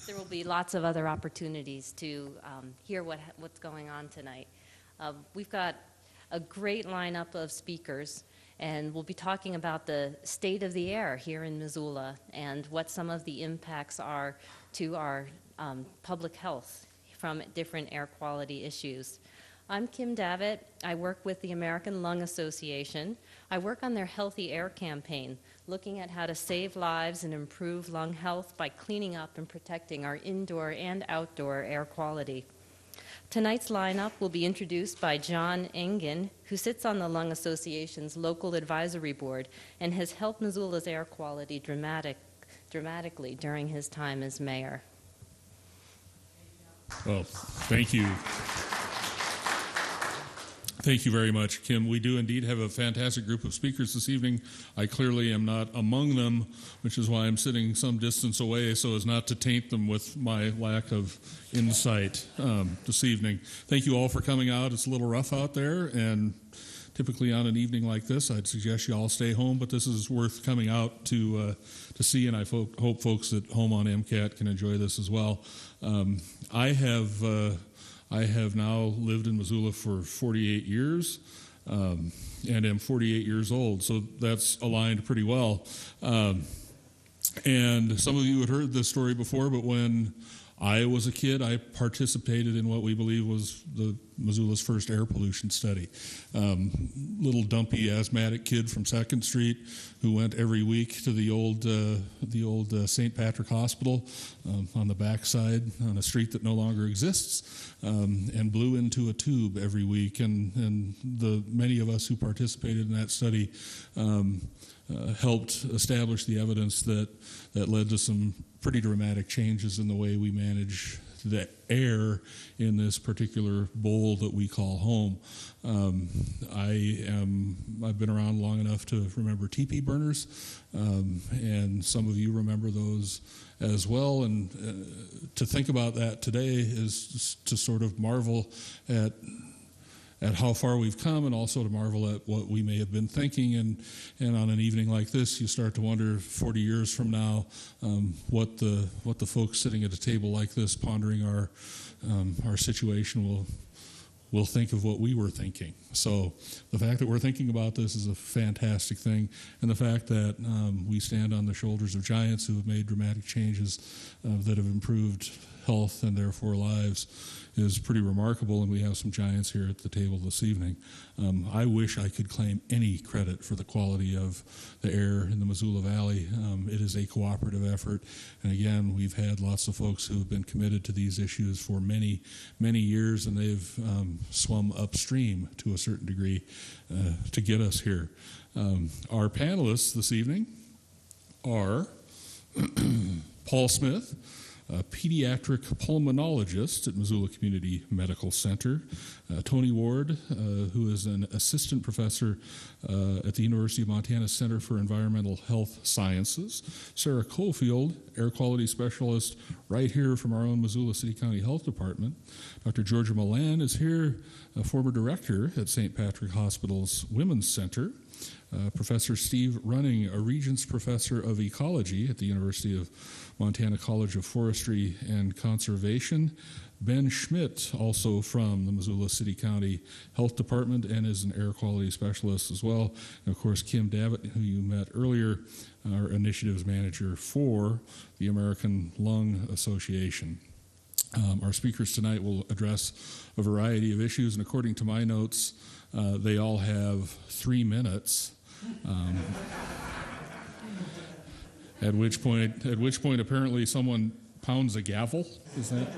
There will be lots of other opportunities to hear what's going on tonight. We've got a great lineup of speakers, and we'll be talking about the state of the air here in Missoula and what some of the impacts are to our public health from different air quality issues. I'm Kim Davitt. I work with the American Lung Association. I work on their Healthy Air campaign, looking at how to save lives and improve lung health by cleaning up and protecting our indoor and outdoor air quality. Tonight's lineup will be introduced by John Engen, who sits on the Lung Association's local advisory board and has helped Missoula's air quality dramatically during his time as mayor. Well, thank you. Thank you very much, Kim. We do indeed have a fantastic group of speakers this evening. I clearly am not among them, which is why I'm sitting some distance away so as not to taint them with my lack of insight this evening. Thank you all for coming out. It's a little rough out there, and typically on an evening like this, I'd suggest you all stay home, but this is worth coming out to see, and I hope folks at home on MCAT can enjoy this as well. I have now lived in Missoula for 48 years and am 48 years old, so that's aligned pretty well. And some of you had heard this story before, but when I was a kid, I participated in what we believe was Missoula's first air pollution study. Little dumpy asthmatic kid from 2nd Street who went every week to the old St. Patrick Hospital on the backside on a street that no longer exists, and blew into a tube every week. And the many of us who participated in that study helped establish the evidence that led to some pretty dramatic changes in the way we manage the air in this particular bowl that we call home. I've been around long enough to remember teepee burners, and some of you remember those as well. And to think about that today is just to sort of marvel at how far we've come, and also to marvel at what we may have been thinking. And on an evening like this, you start to wonder 40 years from now what the folks sitting at a table like this pondering our situation will think of what we were thinking. So the fact that we're thinking about this is a fantastic thing, and the fact that we stand on the shoulders of giants who have made dramatic changes that have improved health and therefore lives is pretty remarkable, and we have some giants here at the table this evening. I wish I could claim any credit for the quality of the air in the Missoula Valley. It is a cooperative effort, and again, we've had lots of folks who have been committed to these issues for many, many years, and they've swum upstream to a certain degree to get us here. Our panelists this evening are Paul Smith, a pediatric pulmonologist at Missoula Community Medical Center, Tony Ward, who is an assistant professor at the University of Montana Center for Environmental Health Sciences, Sarah Cofield, air quality specialist right here from our own Missoula City County Health Department. Dr. Georgia Milan is here, a former director at St. Patrick Hospital's Women's Center. Professor Steve Running, a Regents Professor of Ecology at the University of Montana College of Forestry and Conservation. Ben Schmidt, also from the Missoula City County Health Department and is an air quality specialist as well. And of course, Kim Davitt, who you met earlier, our initiatives manager for the American Lung Association. Our speakers tonight will address a variety of issues, and according to my notes, they all have 3 minutes. At which point, apparently, someone pounds a gavel. Is that?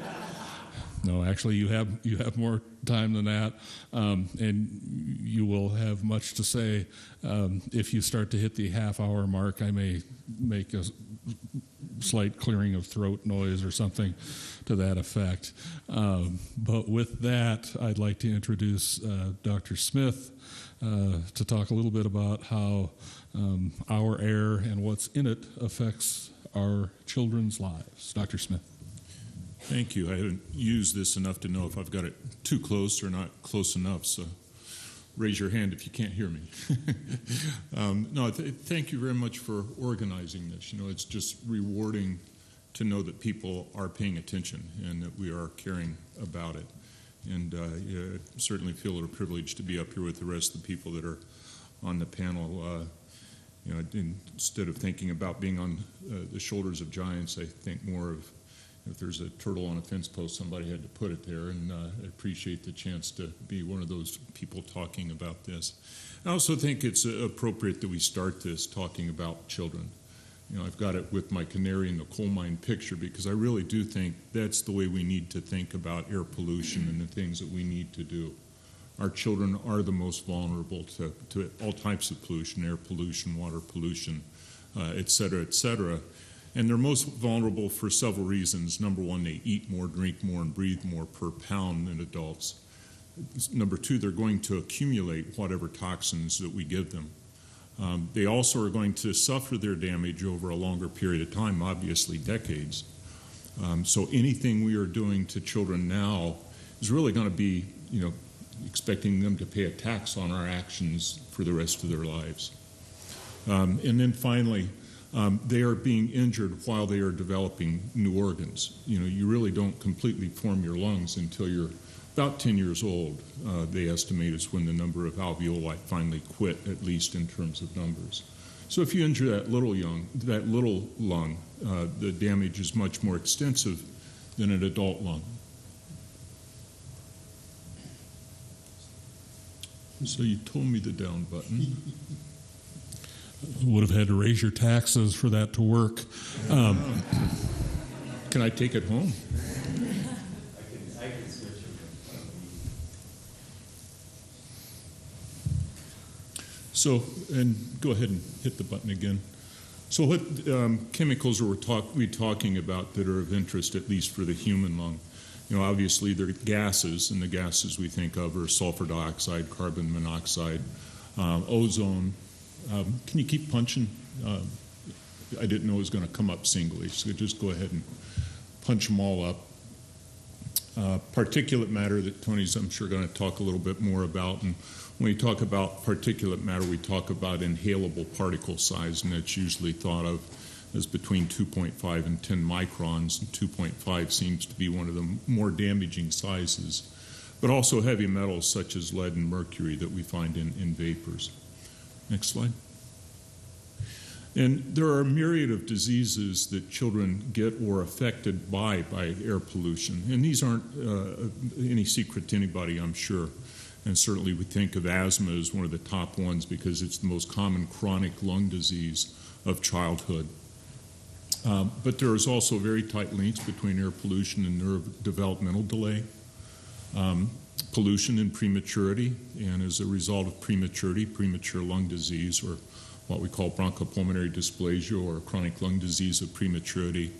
No, actually, you have more time than that, and you will have much to say. If you start to hit the half-hour mark, I may make a slight clearing of throat noise or something to that effect. But with that, I'd like to introduce Dr. Smith to talk a little bit about how our air and what's in it affects our children's lives. Dr. Smith. Thank you. I haven't used this enough to know if I've got it too close or not close enough, so raise your hand if you can't hear me. Thank you very much for organizing this. You know, it's just rewarding to know that people are paying attention and that we are caring about it. And I certainly feel it a privilege to be up here with the rest of the people that are on the panel. Instead of thinking about being on the shoulders of giants, I think more of if there's a turtle on a fence post, somebody had to put it there, and I appreciate the chance to be one of those people talking about this. I also think it's appropriate that we start this talking about children. I've got it with my canary in the coal mine picture because I really do think that's the way we need to think about air pollution and the things that we need to do. Our children are the most vulnerable to all types of pollution, air pollution, water pollution, et cetera, et cetera. And they're most vulnerable for several reasons. Number one, they eat more, drink more, and breathe more per pound than adults. Number two, they're going to accumulate whatever toxins that we give them. They also are going to suffer their damage over a longer period of time, obviously decades. So anything we are doing to children now is really going to be, expecting them to pay a tax on our actions for the rest of their lives. And then finally, they are being injured while they are developing new organs. You really don't completely form your lungs until you're about 10 years old. They estimate is when the number of alveoli finally quit, at least in terms of numbers. So if you injure that little lung, the damage is much more extensive than an adult lung. So you told me the down button. Would have had to raise your taxes for that to work. Can I take it home? I can switch it. So, and go ahead and hit the button again. So what chemicals are we talking about that are of interest, at least for the human lung? Obviously they're gases, and the gases we think of are sulfur dioxide, carbon monoxide, ozone. Can you keep punching? I didn't know it was going to come up singly, so just go ahead and punch them all up. Particulate matter that Tony's, I'm sure, going to talk a little bit more about. And when we talk about particulate matter, we talk about inhalable particle size, and that's usually thought of as between 2.5 and 10 microns. And 2.5 seems to be one of the more damaging sizes, but also heavy metals such as lead and mercury that we find in vapors. Next slide. And there are a myriad of diseases that children get or are affected by air pollution. And these aren't any secret to anybody, I'm sure. And certainly we think of asthma as one of the top ones because it's the most common chronic lung disease of childhood. But there is also very tight links between air pollution and neurodevelopmental delay. Pollution and prematurity, and as a result of prematurity, premature lung disease, or what we call bronchopulmonary dysplasia, or chronic lung disease of prematurity.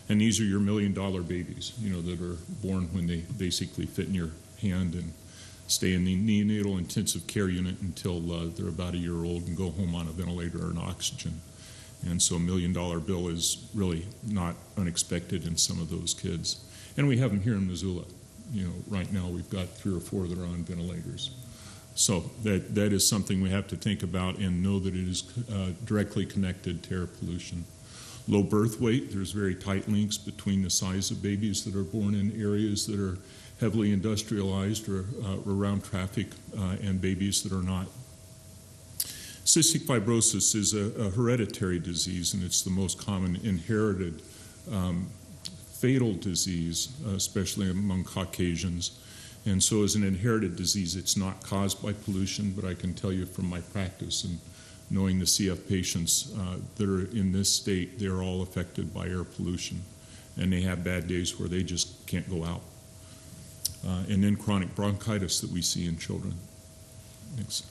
And these are your $1 million babies, that are born when they basically fit in your hand and stay in the neonatal intensive care unit until they're about a year old and go home on a ventilator or an oxygen. And so $1 million bill is really not unexpected in some of those kids. And we have them here in Missoula. Right now we've got 3 or 4 that are on ventilators. So that is something we have to think about and know that it is directly connected to air pollution. Low birth weight, there's very tight links between the size of babies that are born in areas that are heavily industrialized or around traffic and babies that are not. Cystic fibrosis is a hereditary disease, and it's the most common inherited fatal disease, especially among Caucasians. And so as an inherited disease, it's not caused by pollution, but I can tell you from my practice and knowing the CF patients that are in this state, they're all affected by air pollution. And they have bad days where they just can't go out. And then chronic bronchitis that we see in children. Next.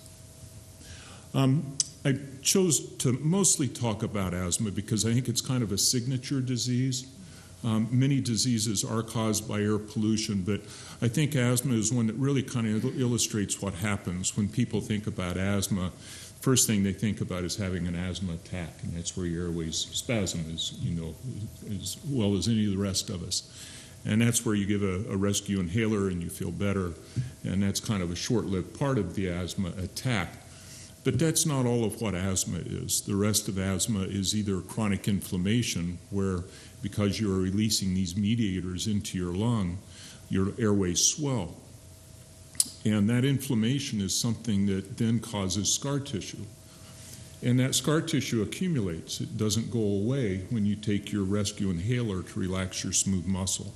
I chose to mostly talk about asthma because I think it's kind of a signature disease. Many diseases are caused by air pollution, but I think asthma is one that really kind of illustrates what happens when people think about asthma. First thing they think about is having an asthma attack, and that's where your airways spasm is, as well as any of the rest of us. And that's where you give a rescue inhaler and you feel better, and that's kind of a short-lived part of the asthma attack. But that's not all of what asthma is. The rest of asthma is either chronic inflammation, where because you're releasing these mediators into your lung, your airways swell. And that inflammation is something that then causes scar tissue. And that scar tissue accumulates. It doesn't go away when you take your rescue inhaler to relax your smooth muscle.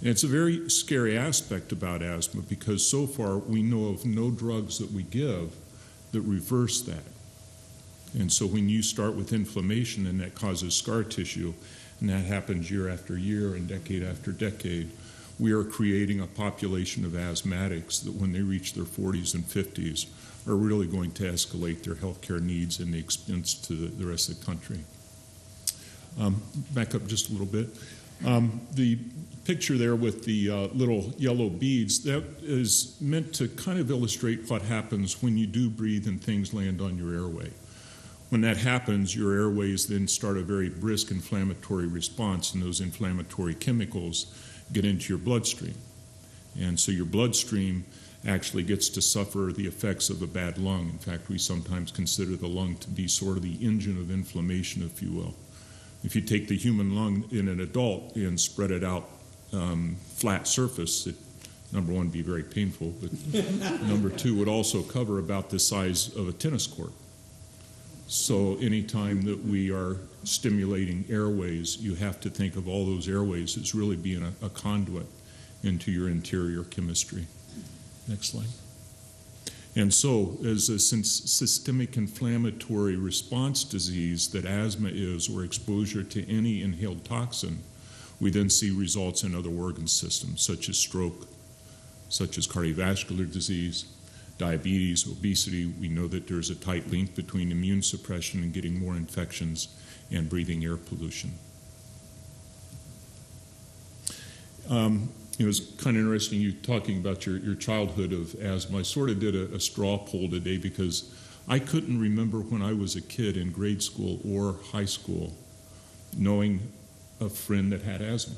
And it's a very scary aspect about asthma because so far we know of no drugs that we give that reverse that. And so when you start with inflammation and that causes scar tissue, and that happens year after year and decade after decade, we are creating a population of asthmatics that when they reach their 40s and 50s are really going to escalate their healthcare needs and the expense to the rest of the country. Back up just a little bit. The picture there with the little yellow beads, that is meant to kind of illustrate what happens when you do breathe and things land on your airway. When that happens, your airways then start a very brisk inflammatory response, and those inflammatory chemicals get into your bloodstream. And so your bloodstream actually gets to suffer the effects of a bad lung. In fact, we sometimes consider the lung to be sort of the engine of inflammation, if you will. If you take the human lung in an adult and spread it out flat surface, it, number one, be very painful, but number two, would also cover about the size of a tennis court. So anytime that we are stimulating airways, you have to think of all those airways as really being a conduit into your interior chemistry. Next slide. And so, as a systemic inflammatory response disease that asthma is, or exposure to any inhaled toxin, we then see results in other organ systems, such as stroke, such as cardiovascular disease, diabetes, obesity. We know that there's a tight link between immune suppression and getting more infections and breathing air pollution. It was kind of interesting you talking about your childhood of asthma. I sort of did a straw poll today because I couldn't remember when I was a kid in grade school or high school knowing a friend that had asthma.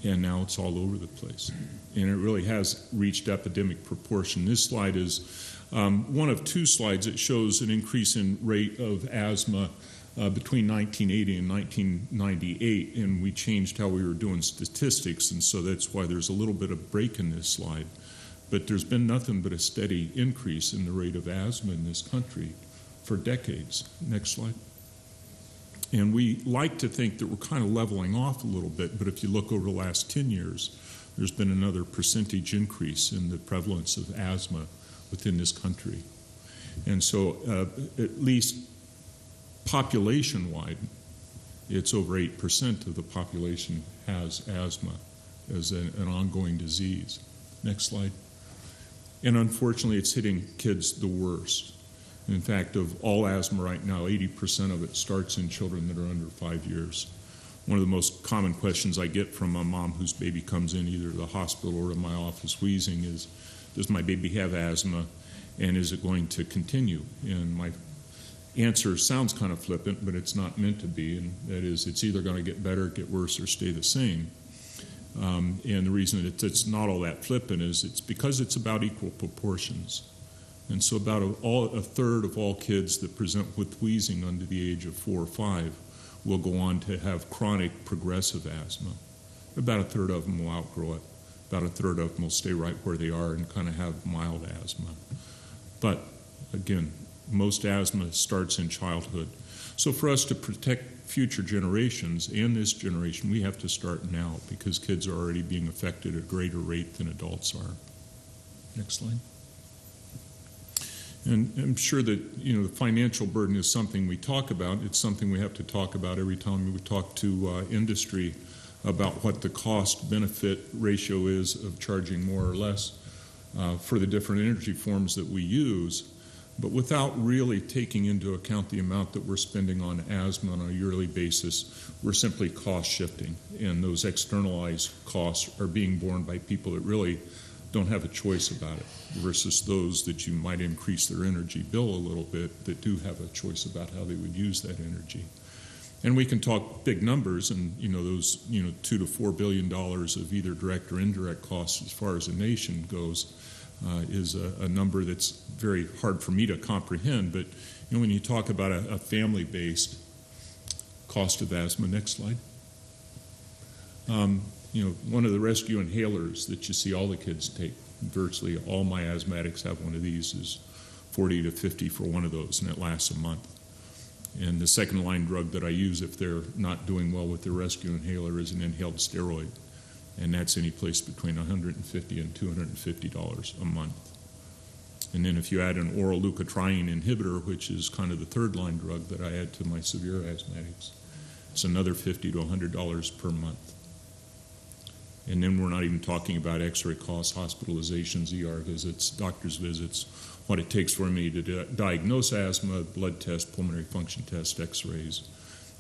And now it's all over the place. And it really has reached epidemic proportion. This slide is one of two slides that shows an increase in rate of asthma between 1980 and 1998, and we changed how we were doing statistics, and so that's why there's a little bit of break in this slide. But there's been nothing but a steady increase in the rate of asthma in this country for decades. Next slide. And we like to think that we're kind of leveling off a little bit, but if you look over the last 10 years, there's been another percentage increase in the prevalence of asthma within this country. And so at least population-wide, it's over 8% of the population has asthma as an ongoing disease. Next slide. And unfortunately, it's hitting kids the worst. In fact, of all asthma right now, 80% of it starts in children that are under 5 years. One of the most common questions I get from a mom whose baby comes in either to the hospital or to my office wheezing is, does my baby have asthma, and is it going to continue? And my answer sounds kind of flippant, but it's not meant to be, and that is it's either going to get better, get worse, or stay the same. And the reason it's not all that flippant is it's because it's about equal proportions. And so about a third of all kids that present with wheezing under the age of 4 or 5 will go on to have chronic progressive asthma. About a third of them will outgrow it. About a third of them will stay right where they are and kind of have mild asthma. But again, most asthma starts in childhood. So for us to protect future generations and this generation, we have to start now because kids are already being affected at a greater rate than adults are. Next slide. And I'm sure that the financial burden is something we talk about. It's something we have to talk about every time we talk to industry about what the cost-benefit ratio is of charging more or less for the different energy forms that we use, but without really taking into account the amount that we're spending on asthma on a yearly basis. We're simply cost shifting, and those externalized costs are being borne by people that really don't have a choice about it versus those that you might increase their energy bill a little bit that do have a choice about how they would use that energy. And we can talk big numbers and those $2 to $4 billion of either direct or indirect costs as far as a nation goes. is a number that's very hard for me to comprehend. But when you talk about a family-based cost of asthma, next slide. One of the rescue inhalers that you see all the kids take, virtually all my asthmatics have one of these, is $40 to $50 for one of those, and it lasts a month. And the second line drug that I use if they're not doing well with their rescue inhaler is an inhaled steroid, and that's any place between $150 and $250 a month. And then if you add an oral leukotriene inhibitor, which is kind of the third line drug that I add to my severe asthmatics, it's another $50 to $100 per month. And then we're not even talking about x-ray costs, hospitalizations, ER visits, doctor's visits, what it takes for me to diagnose asthma, blood test, pulmonary function test, x-rays.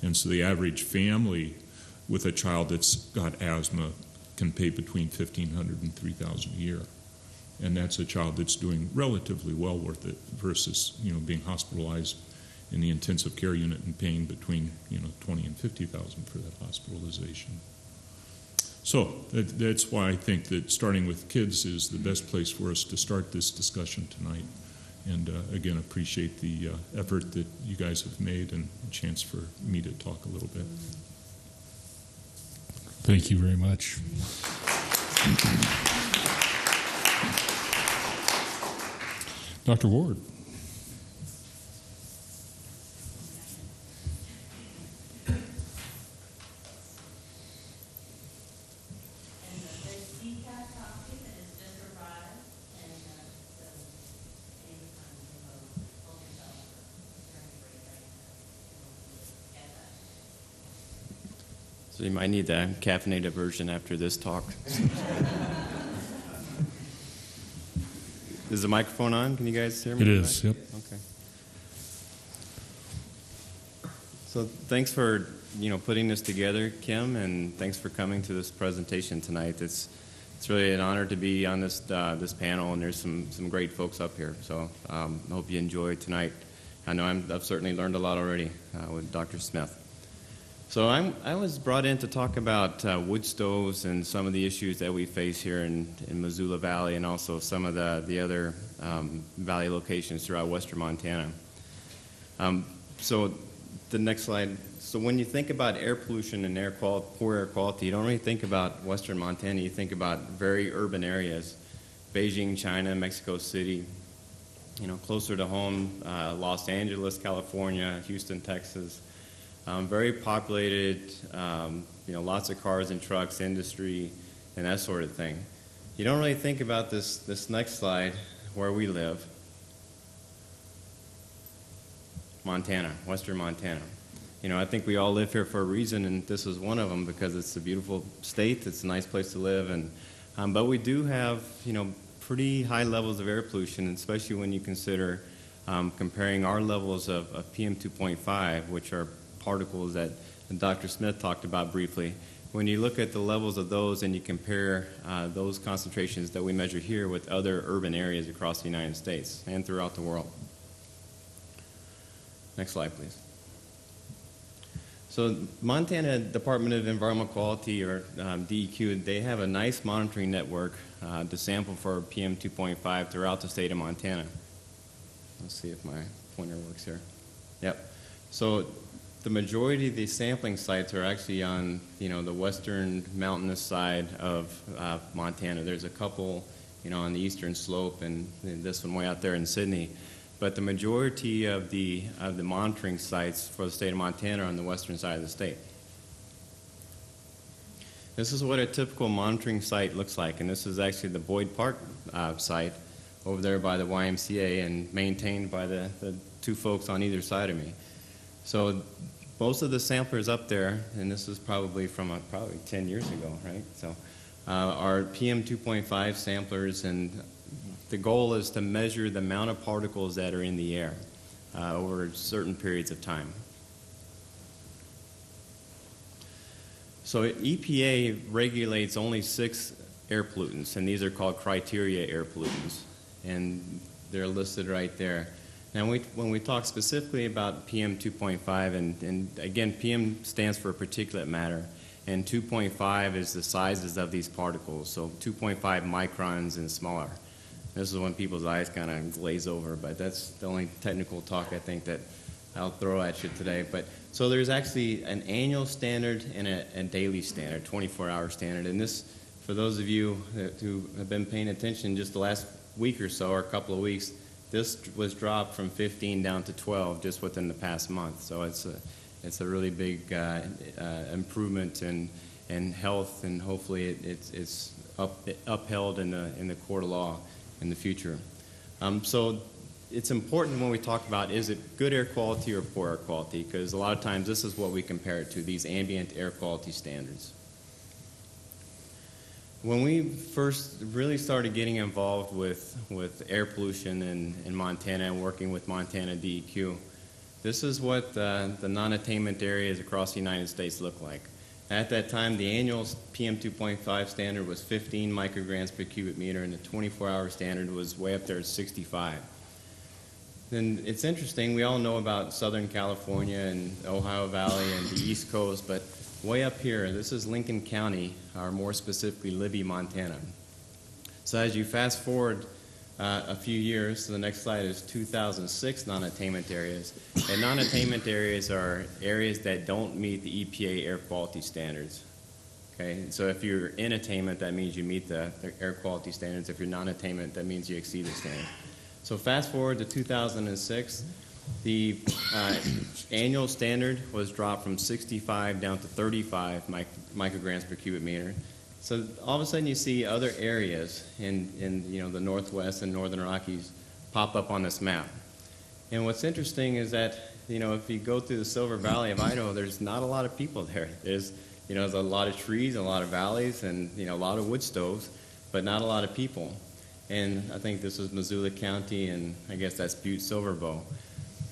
And so the average family with a child that's got asthma can pay between $1,500 and $3,000 a year. And that's a child that's doing relatively well with it versus, being hospitalized in the intensive care unit and paying between, $20,000 and $50,000 for that hospitalization. So that's why I think that starting with kids is the best place for us to start this discussion tonight. And again, appreciate the effort that you guys have made and a chance for me to talk a little bit. Thank you very much. Dr. Ward. So you might need the caffeinated version after this talk. Is the microphone on? Can you guys hear me? It is, yep. Okay. So thanks for putting this together, Kim, and thanks for coming to this presentation tonight. It's really an honor to be on this panel, and there's some great folks up here. So I hope you enjoy tonight. I know I've certainly learned a lot already with Dr. Smith. So I was brought in to talk about wood stoves and some of the issues that we face here in Missoula Valley and also some of the other valley locations throughout western Montana. So the next slide. So when you think about air pollution and poor air quality, you don't really think about western Montana. You think about very urban areas, Beijing, China, Mexico City, closer to home, Los Angeles, California, Houston, Texas. Very populated, lots of cars and trucks, industry, and that sort of thing. You don't really think about this next slide, where we live. Montana, western Montana. I think we all live here for a reason, and this is one of them because it's a beautiful state. It's a nice place to live, and but we do have, pretty high levels of air pollution, especially when you consider comparing our levels of PM2.5, which are particles that Dr. Smith talked about briefly. When you look at the levels of those and you compare those concentrations that we measure here with other urban areas across the United States and throughout the world. Next slide, please. So Montana Department of Environmental Quality, or DEQ, they have a nice monitoring network to sample for PM2.5 throughout the state of Montana. Let's see if my pointer works here. Yep. So the majority of these sampling sites are actually on, the western mountainous side of Montana. There's a couple, on the eastern slope, and this one way out there in Sydney. But the majority of the monitoring sites for the state of Montana are on the western side of the state. This is what a typical monitoring site looks like, and this is actually the Boyd Park site over there by the YMCA and maintained by the two folks on either side of me. So most of the samplers up there, and this is probably from probably 10 years ago, right? So are PM2.5 samplers, and the goal is to measure the amount of particles that are in the air over certain periods of time. So EPA regulates only 6 air pollutants, and these are called criteria air pollutants, and they're listed right there. Now, when we talk specifically about PM2.5, and again, PM stands for particulate matter, and 2.5 is the sizes of these particles, so 2.5 microns and smaller. This is when people's eyes kind of glaze over, but that's the only technical talk I think that I'll throw at you today. But so there's actually an annual standard and a daily standard, 24-hour standard. And this, for those of you who have been paying attention just the last week or so, or a couple of weeks, this was dropped from 15 down to 12 just within the past month. So it's a really big improvement in health, and hopefully it's upheld in the court of law in the future. So it's important when we talk about, is it good air quality or poor air quality? Because a lot of times this is what we compare it to, these ambient air quality standards. When we first really started getting involved with air pollution in Montana and working with Montana DEQ, this is what the non-attainment areas across the United States look like. At that time, the annual PM 2.5 standard was 15 micrograms per cubic meter, and the 24-hour standard was way up there at 65. Then it's interesting, we all know about Southern California and Ohio Valley and the East Coast, but way up here, this is Lincoln County, or more specifically Libby, Montana. So as you fast forward a few years, so the next slide is 2006 non-attainment areas. And non-attainment areas are areas that don't meet the EPA air quality standards. Okay, so if you're in attainment, that means you meet the air quality standards. If you're non-attainment, that means you exceed the standard. So fast forward to 2006, the annual standard was dropped from 65 down to 35 micrograms per cubic meter. So all of a sudden you see other areas in the Northwest and Northern Rockies pop up on this map. And what's interesting is that, if you go through the Silver Valley of Idaho, there's not a lot of people there. There's a lot of trees, a lot of valleys, and a lot of wood stoves, but not a lot of people. And I think this is Missoula County, and I guess that's Butte Silverbow.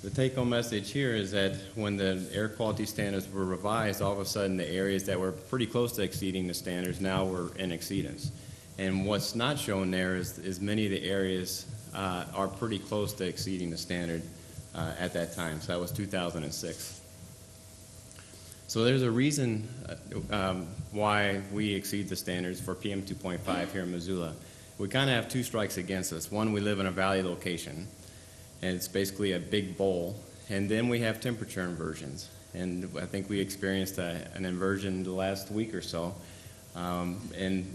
The take-home message here is that when the air quality standards were revised, all of a sudden the areas that were pretty close to exceeding the standards now were in exceedance. And what's not shown there is many of the areas are pretty close to exceeding the standard at that time. So that was 2006. So there's a reason why we exceed the standards for PM 2.5 here in Missoula. We kind of have two strikes against us. One, we live in a valley location, and it's basically a big bowl. And then we have temperature inversions. And I think we experienced an inversion the last week or so. And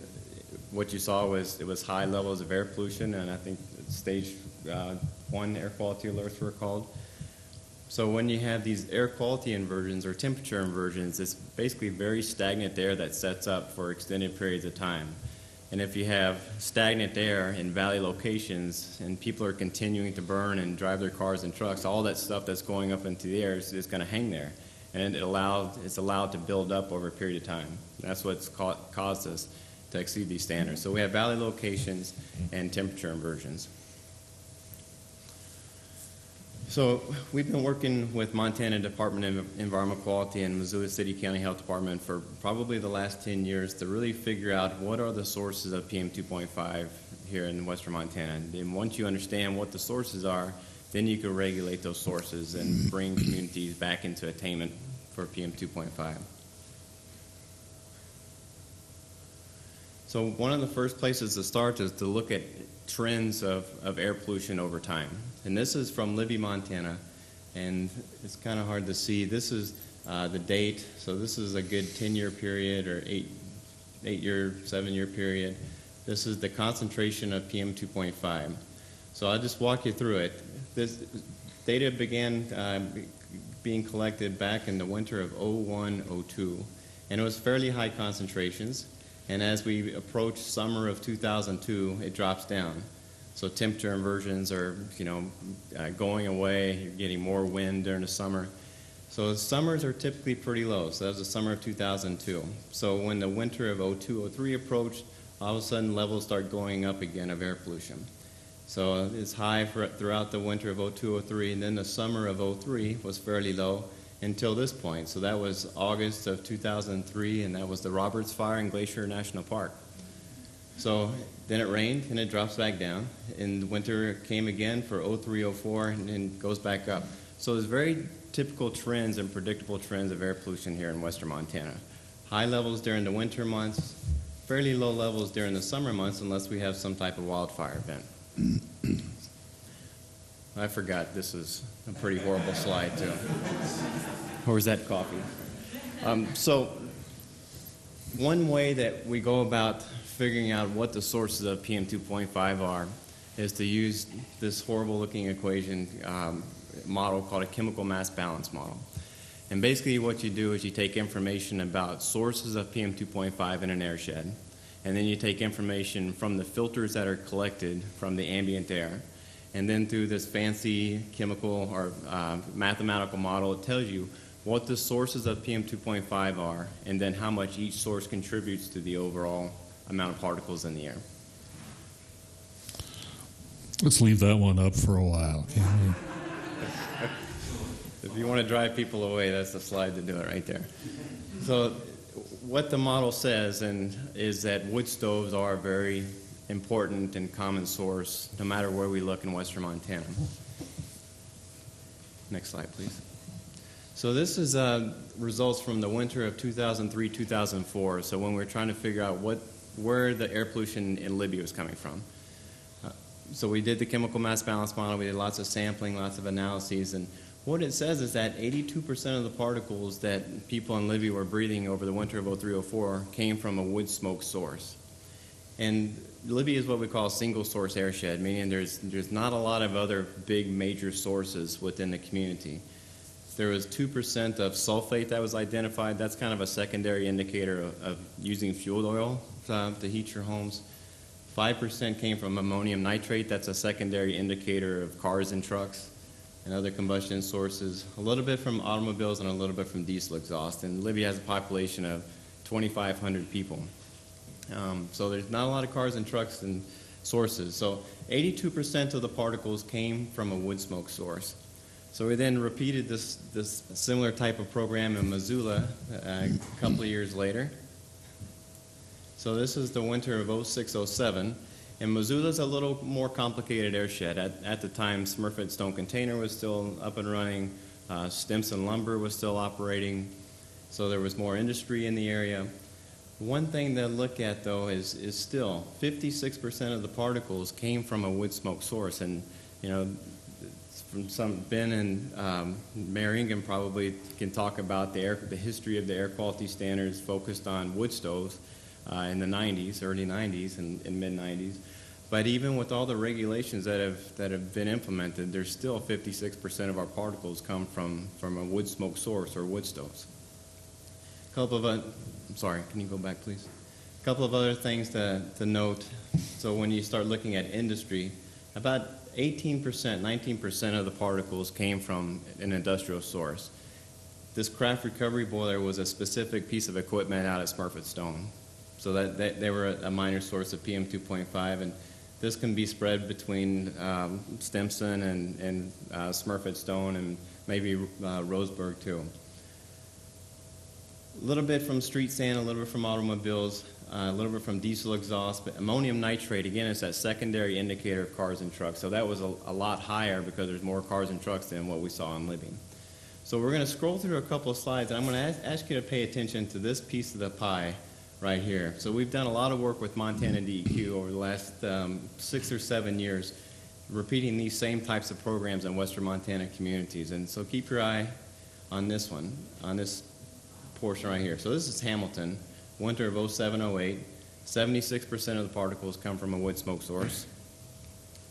what you saw was high levels of air pollution, and I think stage 1 air quality alerts were called. So when you have these air quality inversions or temperature inversions, it's basically very stagnant air that sets up for extended periods of time. And if you have stagnant air in valley locations and people are continuing to burn and drive their cars and trucks, all that stuff that's going up into the air is going to hang there. And it's allowed to build up over a period of time. That's what's caused us to exceed these standards. So we have valley locations and temperature inversions. So we've been working with Montana Department of Environmental Quality and Missoula City County Health Department for probably the last 10 years to really figure out what are the sources of PM 2.5 here in western Montana. And once you understand what the sources are, then you can regulate those sources and bring communities back into attainment for PM 2.5. So one of the first places to start is to look at trends of air pollution over time. And this is from Libby, Montana, and it's kind of hard to see. This is the date, so this is a good 10-year period or 8-year, 7-year period. This is the concentration of PM 2.5. So I'll just walk you through it. This data began being collected back in the winter of 01-02, and it was fairly high concentrations. And as we approach summer of 2002, it drops down. So temperature inversions are, going away. You're getting more wind during the summer. So summers are typically pretty low. So that was the summer of 2002. So when the winter of 02-03 approached, all of a sudden levels start going up again of air pollution. So it's high throughout the winter of 02-03, and then the summer of 03 was fairly low until this point. So that was August of 2003, and that was the Roberts Fire in Glacier National Park. So then it rained, and it drops back down, and winter came again for 03-04, and then goes back up. So there's very typical trends and predictable trends of air pollution here in western Montana. High levels during the winter months, fairly low levels during the summer months unless we have some type of wildfire event. I forgot this is a pretty horrible slide, too. Or is that coffee? So one way that we go about figuring out what the sources of PM 2.5 are is to use this horrible-looking equation model called a chemical mass balance model. And basically what you do is you take information about sources of PM 2.5 in an airshed, and then you take information from the filters that are collected from the ambient air. And then through this fancy chemical or mathematical model, it tells you what the sources of PM 2.5 are, and then how much each source contributes to the overall amount of particles in the air. Let's leave that one up for a while, can't we? If you want to drive people away, that's the slide to do it right there. So what the model says is that wood stoves are a very important and common source no matter where we look in western Montana. Next slide, please. So this is results from the winter of 2003-2004. So when we're trying to figure out where the air pollution in Libya was coming from. So we did the chemical mass balance model. We did lots of sampling, lots of analyses, and what it says is that 82% of the particles that people in Libya were breathing over the winter of 03-04 came from a wood smoke source. And Libya is what we call a single source airshed, meaning there's not a lot of other big major sources within the community. There was 2% of sulfate that was identified. That's kind of a secondary indicator of using fuel oil to heat your homes. 5% came from ammonium nitrate. That's a secondary indicator of cars and trucks and other combustion sources. A little bit from automobiles and a little bit from diesel exhaust. And Libya has a population of 2,500 people. So there's not a lot of cars and trucks and sources. So 82% of the particles came from a wood smoke source. So we then repeated this similar type of program in Missoula a couple of years later. So this is the winter of 06-07. And Missoula's a little more complicated airshed. At the time, Smurfit Stone Container was still up and running. Stimson Lumber was still operating. So there was more industry in the area. One thing to look at, though, is still 56% of the particles came from a wood smoke source. And, you know, Ben and Mayor Ingham probably can talk about the history of the air quality standards focused on wood stoves in the 90s, early 90s and mid 90s. But even with all the regulations that have been implemented, there's still 56% of our particles come from a wood smoke source or wood stoves. I'm sorry, can you go back, please? A couple of other things to note. So when you start looking at industry, about 18%, 19% of the particles came from an industrial source. This craft recovery boiler was a specific piece of equipment out at Smurfit Stone. So that they were a minor source of PM 2.5, and this can be spread between Stimson and Smurfit Stone and maybe Roseburg too. A little bit from street sand, a little bit from automobiles, a little bit from diesel exhaust, but ammonium nitrate, again, is that secondary indicator of cars and trucks. So that was a lot higher because there's more cars and trucks than what we saw in Libya. So we're going to scroll through a couple of slides, and I'm going to ask you to pay attention to this piece of the pie right here. So we've done a lot of work with Montana DEQ over the last 6 or 7 years, repeating these same types of programs in western Montana communities. And so keep your eye on this one, on this portion right here. So this is Hamilton, winter of 07-08. 76% of the particles come from a wood smoke source.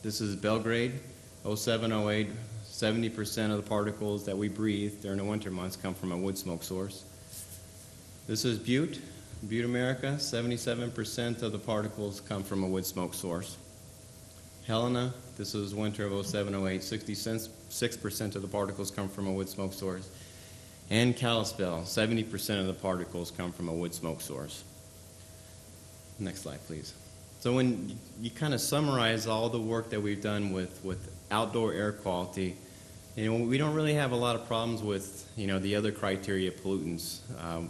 This is Belgrade, 07-08. 70% of the particles that we breathe during the winter months come from a wood smoke source. This is Butte, America. 77% of the particles come from a wood smoke source. Helena, this is winter of 07-08. 66% of the particles come from a wood smoke source. And Kalispell, 70% of the particles come from a wood smoke source. Next slide, please. So when you kind of summarize all the work that we've done with outdoor air quality, we don't really have a lot of problems with the other criteria pollutants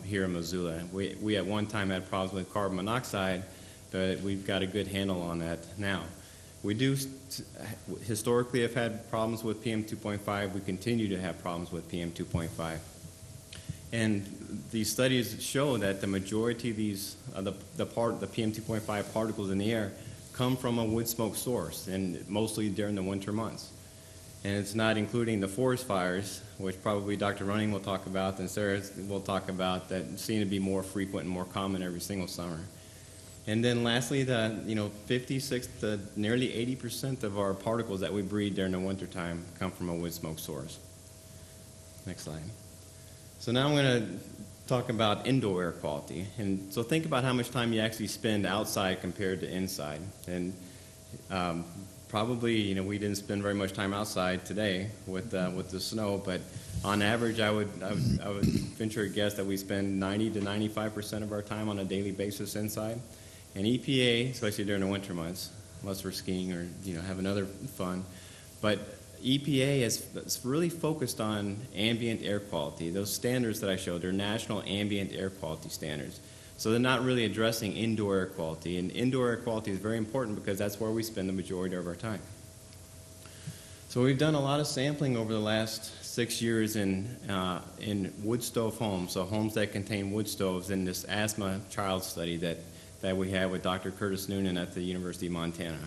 here in Missoula. We at one time had problems with carbon monoxide, but we've got a good handle on that now. We do historically have had problems with PM 2.5. We continue to have problems with PM 2.5. And these studies show that the majority of these, the PM 2.5 particles in the air come from a wood smoke source, and mostly during the winter months. And it's not including the forest fires, which probably Dr. Running will talk about, and Sarah will talk about, that seem to be more frequent and more common every single summer. And then lastly, 56 to nearly 80% of our particles that we breathe during the wintertime come from a wood smoke source. Next slide. So now I'm going to talk about indoor air quality. And so think about how much time you actually spend outside compared to inside. And probably, we didn't spend very much time outside today with the snow, but on average, I would venture a guess that we spend 90 to 95% of our time on a daily basis inside. And EPA, especially during the winter months, unless we're skiing or having other fun, but EPA is really focused on ambient air quality. Those standards that I showed are national ambient air quality standards. So they're not really addressing indoor air quality. And indoor air quality is very important because that's where we spend the majority of our time. So we've done a lot of sampling over the last 6 years in wood stove homes, so homes that contain wood stoves, in this asthma child study that we had with Dr. Curtis Noonan at the University of Montana.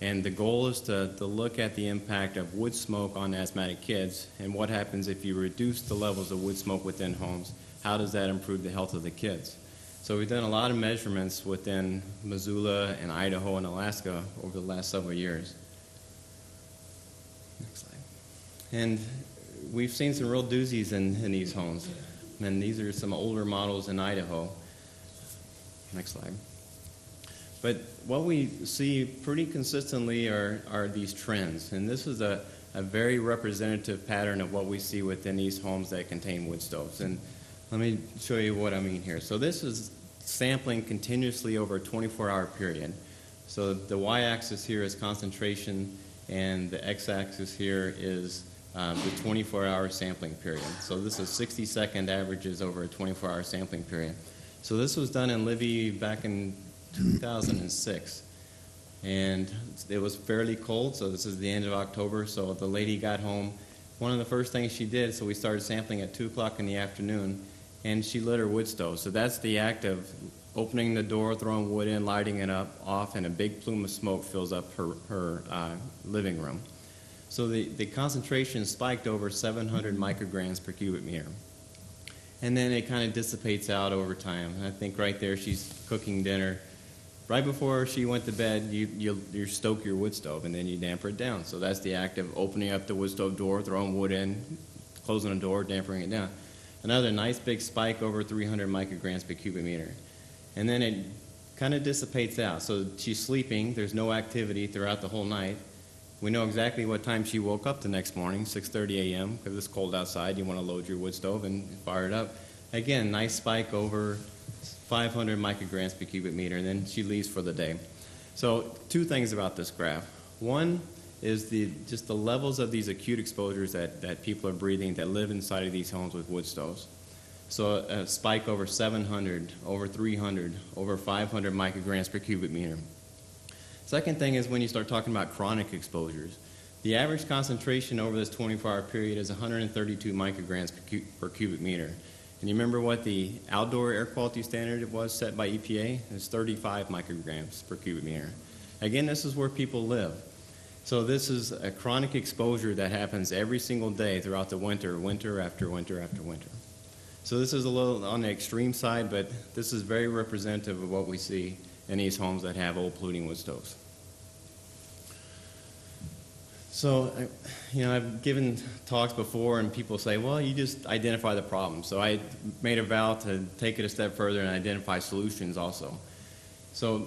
And the goal is to look at the impact of wood smoke on asthmatic kids and what happens if you reduce the levels of wood smoke within homes. How does that improve the health of the kids? So we've done a lot of measurements within Missoula and Idaho and Alaska over the last several years. Next slide. And we've seen some real doozies in these homes. And these are some older models in Idaho. Next slide. But what we see pretty consistently are these trends. And this is a very representative pattern of what we see within these homes that contain wood stoves. And let me show you what I mean here. So this is sampling continuously over a 24-hour period. So the y-axis here is concentration, and the x-axis here is the 24-hour sampling period. So this is 60-second averages over a 24-hour sampling period. So this was done in Libby back in 2006. And it was fairly cold, so this is the end of October. So the lady got home. One of the first things she did, so we started sampling at 2 o'clock in the afternoon, and she lit her wood stove. So that's the act of opening the door, throwing wood in, lighting it up, off, and a big plume of smoke fills up her living room. So the concentration spiked over 700 micrograms per cubic meter. And then it kind of dissipates out over time. And I think right there she's cooking dinner. Right before she went to bed, you stoke your wood stove, and then you damper it down. So that's the act of opening up the wood stove door, throwing wood in, closing the door, dampering it down. Another nice big spike over 300 micrograms per cubic meter. And then it kind of dissipates out. So she's sleeping. There's no activity throughout the whole night. We know exactly what time she woke up the next morning, 6:30 a.m., because it's cold outside. You want to load your wood stove and fire it up. Again, nice spike over 500 micrograms per cubic meter, and then she leaves for the day. So two things about this graph. One is just the levels of these acute exposures that people are breathing that live inside of these homes with wood stoves. So a spike over 700, over 300, over 500 micrograms per cubic meter. Second thing is when you start talking about chronic exposures. The average concentration over this 24-hour period is 132 micrograms per cubic meter. And you remember what the outdoor air quality standard was set by EPA? It's 35 micrograms per cubic meter. Again, this is where people live. So this is a chronic exposure that happens every single day throughout the winter, winter after winter after winter. So this is a little on the extreme side, but this is very representative of what we see in these homes that have old polluting wood stoves. So, I've given talks before, and people say, well, you just identify the problem. So I made a vow to take it a step further and identify solutions also. So,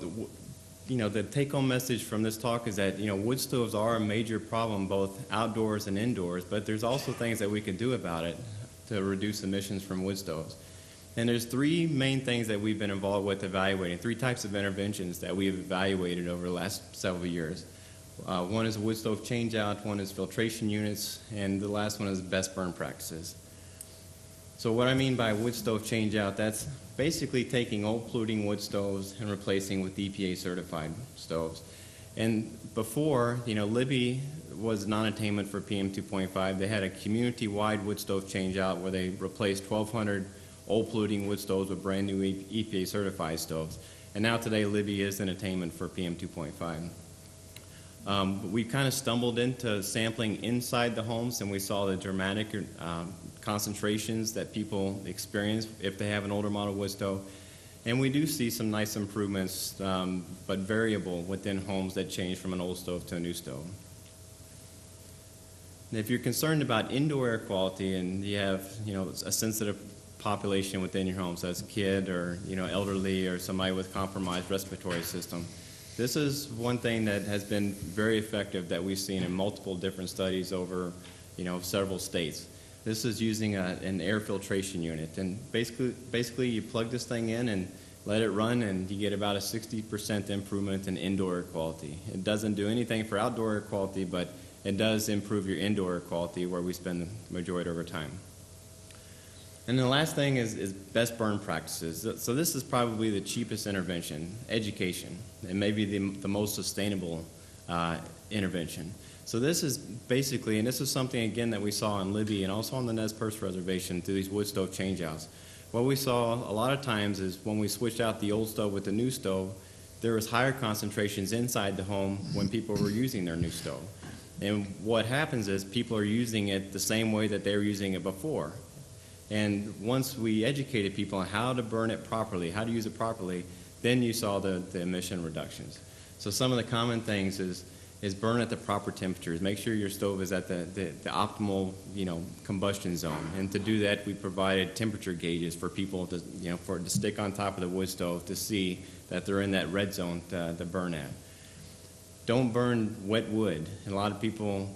the take-home message from this talk is that, wood stoves are a major problem both outdoors and indoors, but there's also things that we can do about it to reduce emissions from wood stoves. And there's three main things that we've been involved with evaluating, three types of interventions that we've evaluated over the last several years. One is wood stove change-out, one is filtration units, and the last one is best burn practices. So what I mean by wood stove change-out, that's basically taking old polluting wood stoves and replacing with EPA certified stoves. And before, Libby was non-attainment for PM 2.5. They had a community-wide wood stove change-out where they replaced 1,200 old polluting wood stoves with brand new EPA certified stoves. And now today, Libby is in attainment for PM 2.5. We kind of stumbled into sampling inside the homes, and we saw the dramatic concentrations that people experience if they have an older model wood stove. And we do see some nice improvements, but variable within homes that change from an old stove to a new stove. And if you're concerned about indoor air quality and you have, a sensitive population within your home, so as a kid or, elderly or somebody with compromised respiratory system, this is one thing that has been very effective that we've seen in multiple different studies over, several states. This is using an air filtration unit, and basically you plug this thing in and let it run, and you get about a 60% improvement in indoor air quality. It doesn't do anything for outdoor air quality, but it does improve your indoor air quality, where we spend the majority of our time. And the last thing is best burn practices. So this is probably the cheapest intervention, education, and maybe the most sustainable intervention. So this is basically, and this is something again that we saw in Libby and also on the Nez Perce Reservation through these wood stove changeouts. What we saw a lot of times is when we switched out the old stove with the new stove, there was higher concentrations inside the home when people were using their new stove. And what happens is people are using it the same way that they were using it before. And once we educated people on how to burn it properly, how to use it properly, then you saw the emission reductions. So some of the common things is burn at the proper temperatures. Make sure your stove is at the optimal, combustion zone. And to do that, we provided temperature gauges for people to, to stick on top of the wood stove to see that they're in that red zone to burn at. Don't burn wet wood. And a lot of people,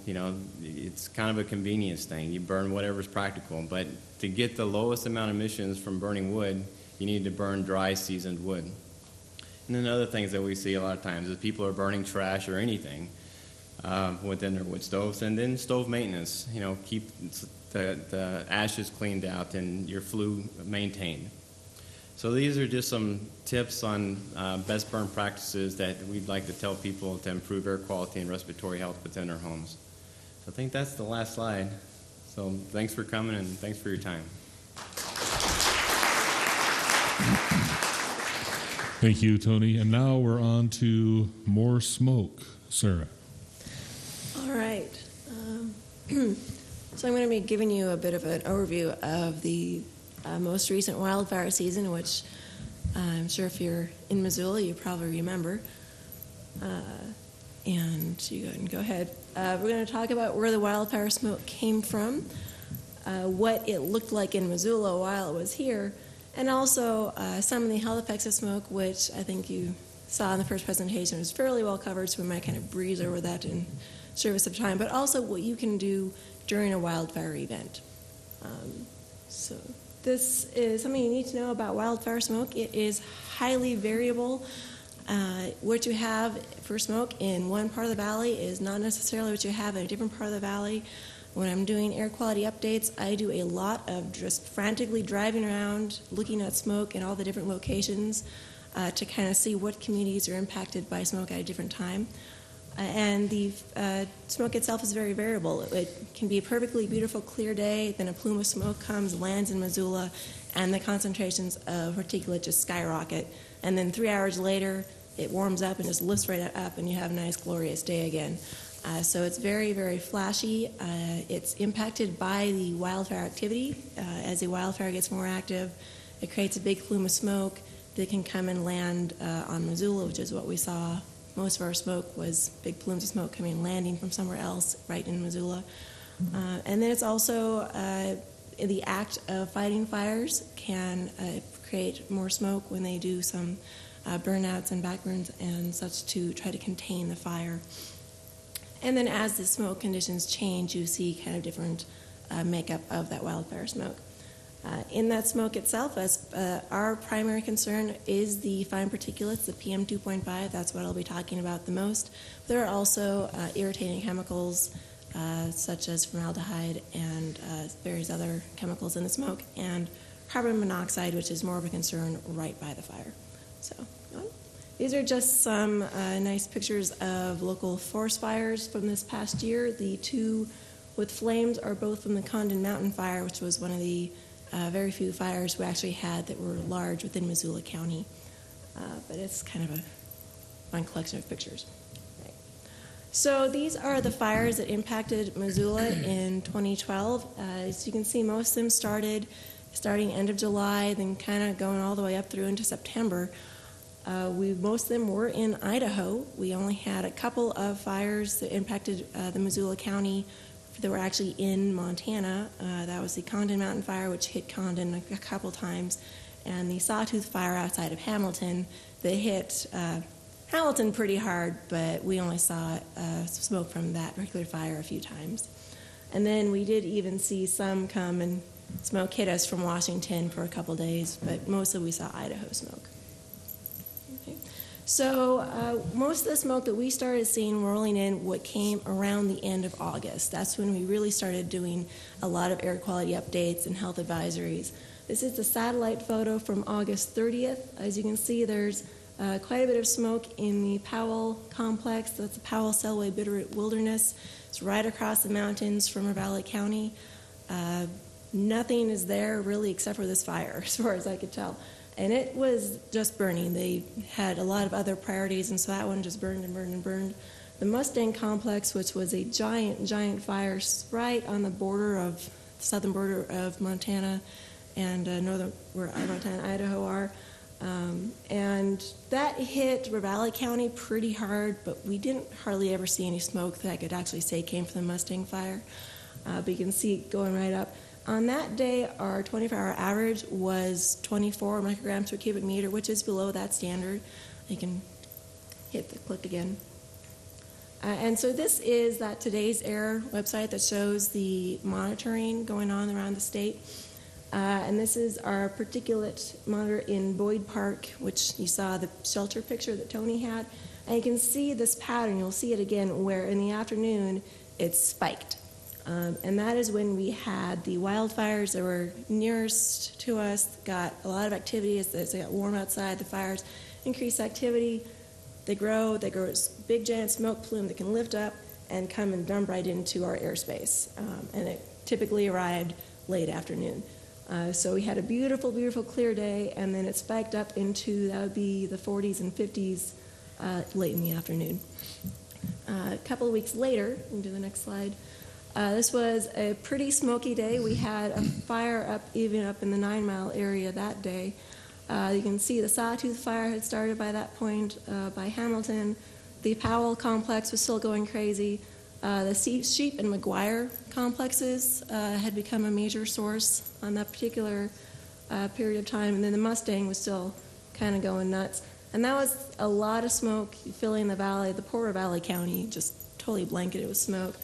it's kind of a convenience thing. You burn whatever's practical. But to get the lowest amount of emissions from burning wood, you need to burn dry, seasoned wood. And then other things that we see a lot of times is people are burning trash or anything within their wood stoves. And then stove maintenance, keep the ashes cleaned out and your flue maintained. So these are just some tips on best burn practices that we'd like to tell people to improve air quality and respiratory health within their homes. So I think that's the last slide. So thanks for coming and thanks for your time. Thank you, Tony. And now we're on to more smoke. Sarah. All right. So I'm going to be giving you a bit of an overview of the most recent wildfire season, which I'm sure if you're in Missoula, you probably remember. And you can go ahead. We're going to talk about where the wildfire smoke came from, what it looked like in Missoula while it was here, and also some of the health effects of smoke, which I think you saw in the first presentation was fairly well covered, so we might kind of breeze over that in service of time, but also what you can do during a wildfire event. So this is something you need to know about wildfire smoke. It is highly variable. What you have for smoke in one part of the valley is not necessarily what you have in a different part of the valley. When I'm doing air quality updates, I do a lot of just frantically driving around, looking at smoke in all the different locations to kind of see what communities are impacted by smoke at a different time. And the smoke itself is very variable. It can be a perfectly beautiful, clear day, then a plume of smoke comes, lands in Missoula, and the concentrations of particulate just skyrocket. And then 3 hours later, it warms up and just lifts right up, and you have a nice, glorious day again. So it's very, very flashy. It's impacted by the wildfire activity. As the wildfire gets more active, it creates a big plume of smoke that can come and land on Missoula, which is what we saw. Most of our smoke was big plumes of smoke coming and landing from somewhere else right in Missoula. And then it's also the act of fighting fires can create more smoke when they do some burnouts and backburns and such to try to contain the fire. And then as the smoke conditions change, you see kind of different makeup of that wildfire smoke. In that smoke itself, our primary concern is the fine particulates, the PM 2.5. That's what I'll be talking about the most. There are also irritating chemicals such as formaldehyde and various other chemicals in the smoke, and carbon monoxide, which is more of a concern right by the fire. So these are just some nice pictures of local forest fires from this past year. The two with flames are both from the Condon Mountain Fire, which was one of the very few fires we actually had that were large within Missoula County. but it's kind of a fun collection of pictures. Right. So these are the fires that impacted Missoula in 2012. As you can see, most of them starting end of July, then kind of going all the way up through into September. Most of them were in Idaho. We only had a couple of fires that impacted the Missoula County that were actually in Montana. That was the Condon Mountain Fire, which hit Condon a couple times, and the Sawtooth Fire outside of Hamilton that hit Hamilton pretty hard, but we only saw smoke from that particular fire a few times. And then we did even see some come and smoke hit us from Washington for a couple days, but mostly we saw Idaho smoke. Okay. So most of the smoke that we started seeing rolling in what came around the end of August. That's when we really started doing a lot of air quality updates and health advisories. This is the satellite photo from August 30th. As you can see, there's quite a bit of smoke in the Powell complex. That's the Powell-Selway Bitterroot Wilderness. It's right across the mountains from Ravalli County. Nothing is there really except for this fire, as far as I could tell. And it was just burning. They had a lot of other priorities, and so that one just burned and burned and burned. The Mustang Complex, which was a giant, giant fire right on the border of the southern border of Montana and northern, where Montana and Idaho are. And that hit Ravalli County pretty hard, but we didn't hardly ever see any smoke that I could actually say came from the Mustang fire. But you can see it going right up. On that day, our 24-hour average was 24 micrograms per cubic meter, which is below that standard. You can hit the click again. And so this is that Today's Air website that shows the monitoring going on around the state. And this is our particulate monitor in Boyd Park, which you saw the shelter picture that Tony had. And you can see this pattern. You'll see it again where in the afternoon it spiked. And that is when we had the wildfires that were nearest to us, got a lot of activity as it got warm outside. The fires increase activity. They grow this big giant smoke plume that can lift up and come and dump right into our airspace. And it typically arrived late afternoon. So we had a beautiful, beautiful clear day, and then it spiked up into, that would be the 40s and 50s late in the afternoon. A couple of weeks later, we can do the next slide. This was a pretty smoky day. We had a fire even up in the 9 Mile area that day. You can see the Sawtooth Fire had started by that point by Hamilton. The Powell complex was still going crazy. The Sheep and McGuire complexes had become a major source on that particular period of time, and then the Mustang was still kind of going nuts. And that was a lot of smoke filling the valley. The poor Ravalli County just totally blanketed with smoke.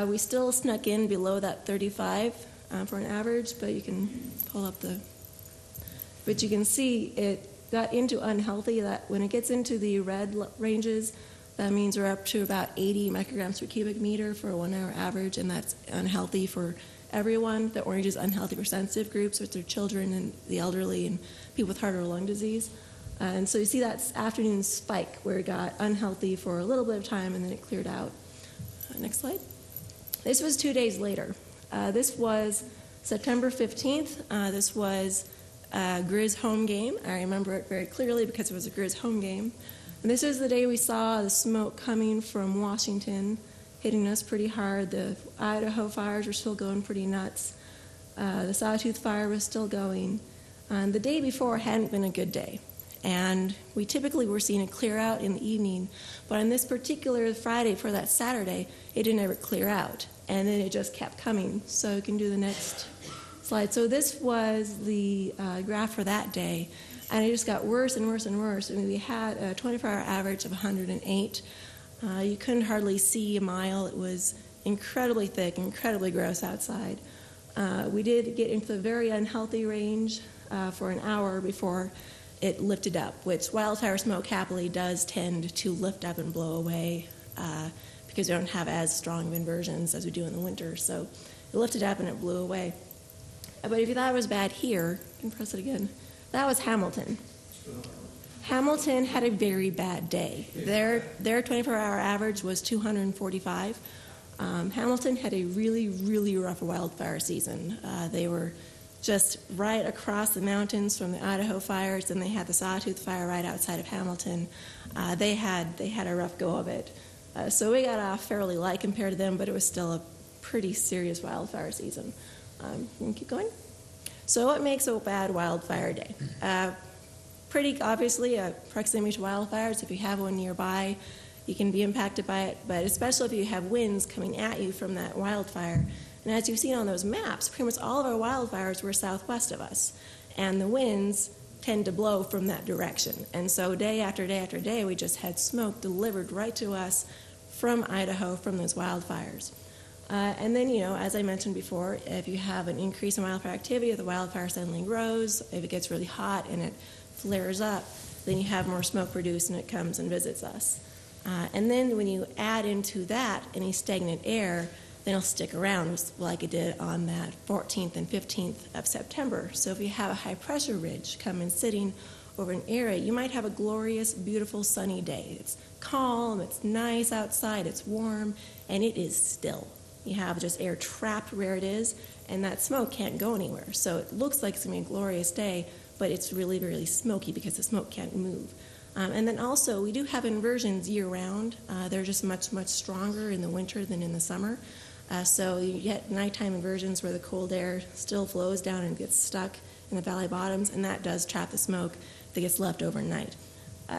We still snuck in below that 35 for an average, but you can pull up but you can see it got into unhealthy. That when it gets into the red ranges, that means we're up to about 80 micrograms per cubic meter for a 1 hour average, and that's unhealthy for everyone. The orange is unhealthy for sensitive groups, which are children and the elderly and people with heart or lung disease. And so you see that afternoon spike where it got unhealthy for a little bit of time and then it cleared out. Next slide. This was 2 days later. This was September 15th. This was a Grizz home game. I remember it very clearly because it was a Grizz home game. And this is the day we saw the smoke coming from Washington, hitting us pretty hard. The Idaho fires were still going pretty nuts. The Sawtooth Fire was still going. The day before hadn't been a good day. And we typically were seeing it clear out in the evening, but on this particular Friday for that Saturday, it didn't ever clear out, and then it just kept coming. So you can do the next slide. So this was the graph for that day, and it just got worse and worse and worse. I mean, we had a 24-hour average of 108. You couldn't hardly see a mile. It was incredibly thick, incredibly gross outside. We did get into the very unhealthy range for an hour before it lifted up, which wildfire smoke happily does tend to lift up and blow away because we don't have as strong of inversions as we do in the winter. So it lifted up and it blew away. But if you thought it was bad here, you can press it again. That was Hamilton. Hamilton had a very bad day. Their 24-hour average was 245. Hamilton had a really, really rough wildfire season. They were just right across the mountains from the Idaho fires, and they had the Sawtooth fire right outside of Hamilton. They had a rough go of it. So we got off fairly light compared to them, but it was still a pretty serious wildfire season. You can keep going. So what makes a bad wildfire day? Pretty obviously, proximity to wildfires. If you have one nearby, you can be impacted by it, but especially if you have winds coming at you from that wildfire. And as you've seen on those maps, pretty much all of our wildfires were southwest of us, and the winds tend to blow from that direction. And so day after day after day, we just had smoke delivered right to us from Idaho from those wildfires. And then, as I mentioned before, if you have an increase in wildfire activity, if the wildfire suddenly grows, if it gets really hot and it flares up, then you have more smoke produced and it comes and visits us. And then when you add into that any stagnant air, then it'll stick around like it did on that 14th and 15th of September. So if you have a high pressure ridge coming sitting over an area, you might have a glorious, beautiful, sunny day. It's calm, it's nice outside, it's warm, and it is still. You have just air trapped where it is, and that smoke can't go anywhere. So it looks like it's going to be a glorious day, but it's really, really smoky because the smoke can't move. And then also, we do have inversions year-round. They're just much, much stronger in the winter than in the summer. So you get nighttime inversions where the cold air still flows down and gets stuck in the valley bottoms, and that does trap the smoke that gets left overnight.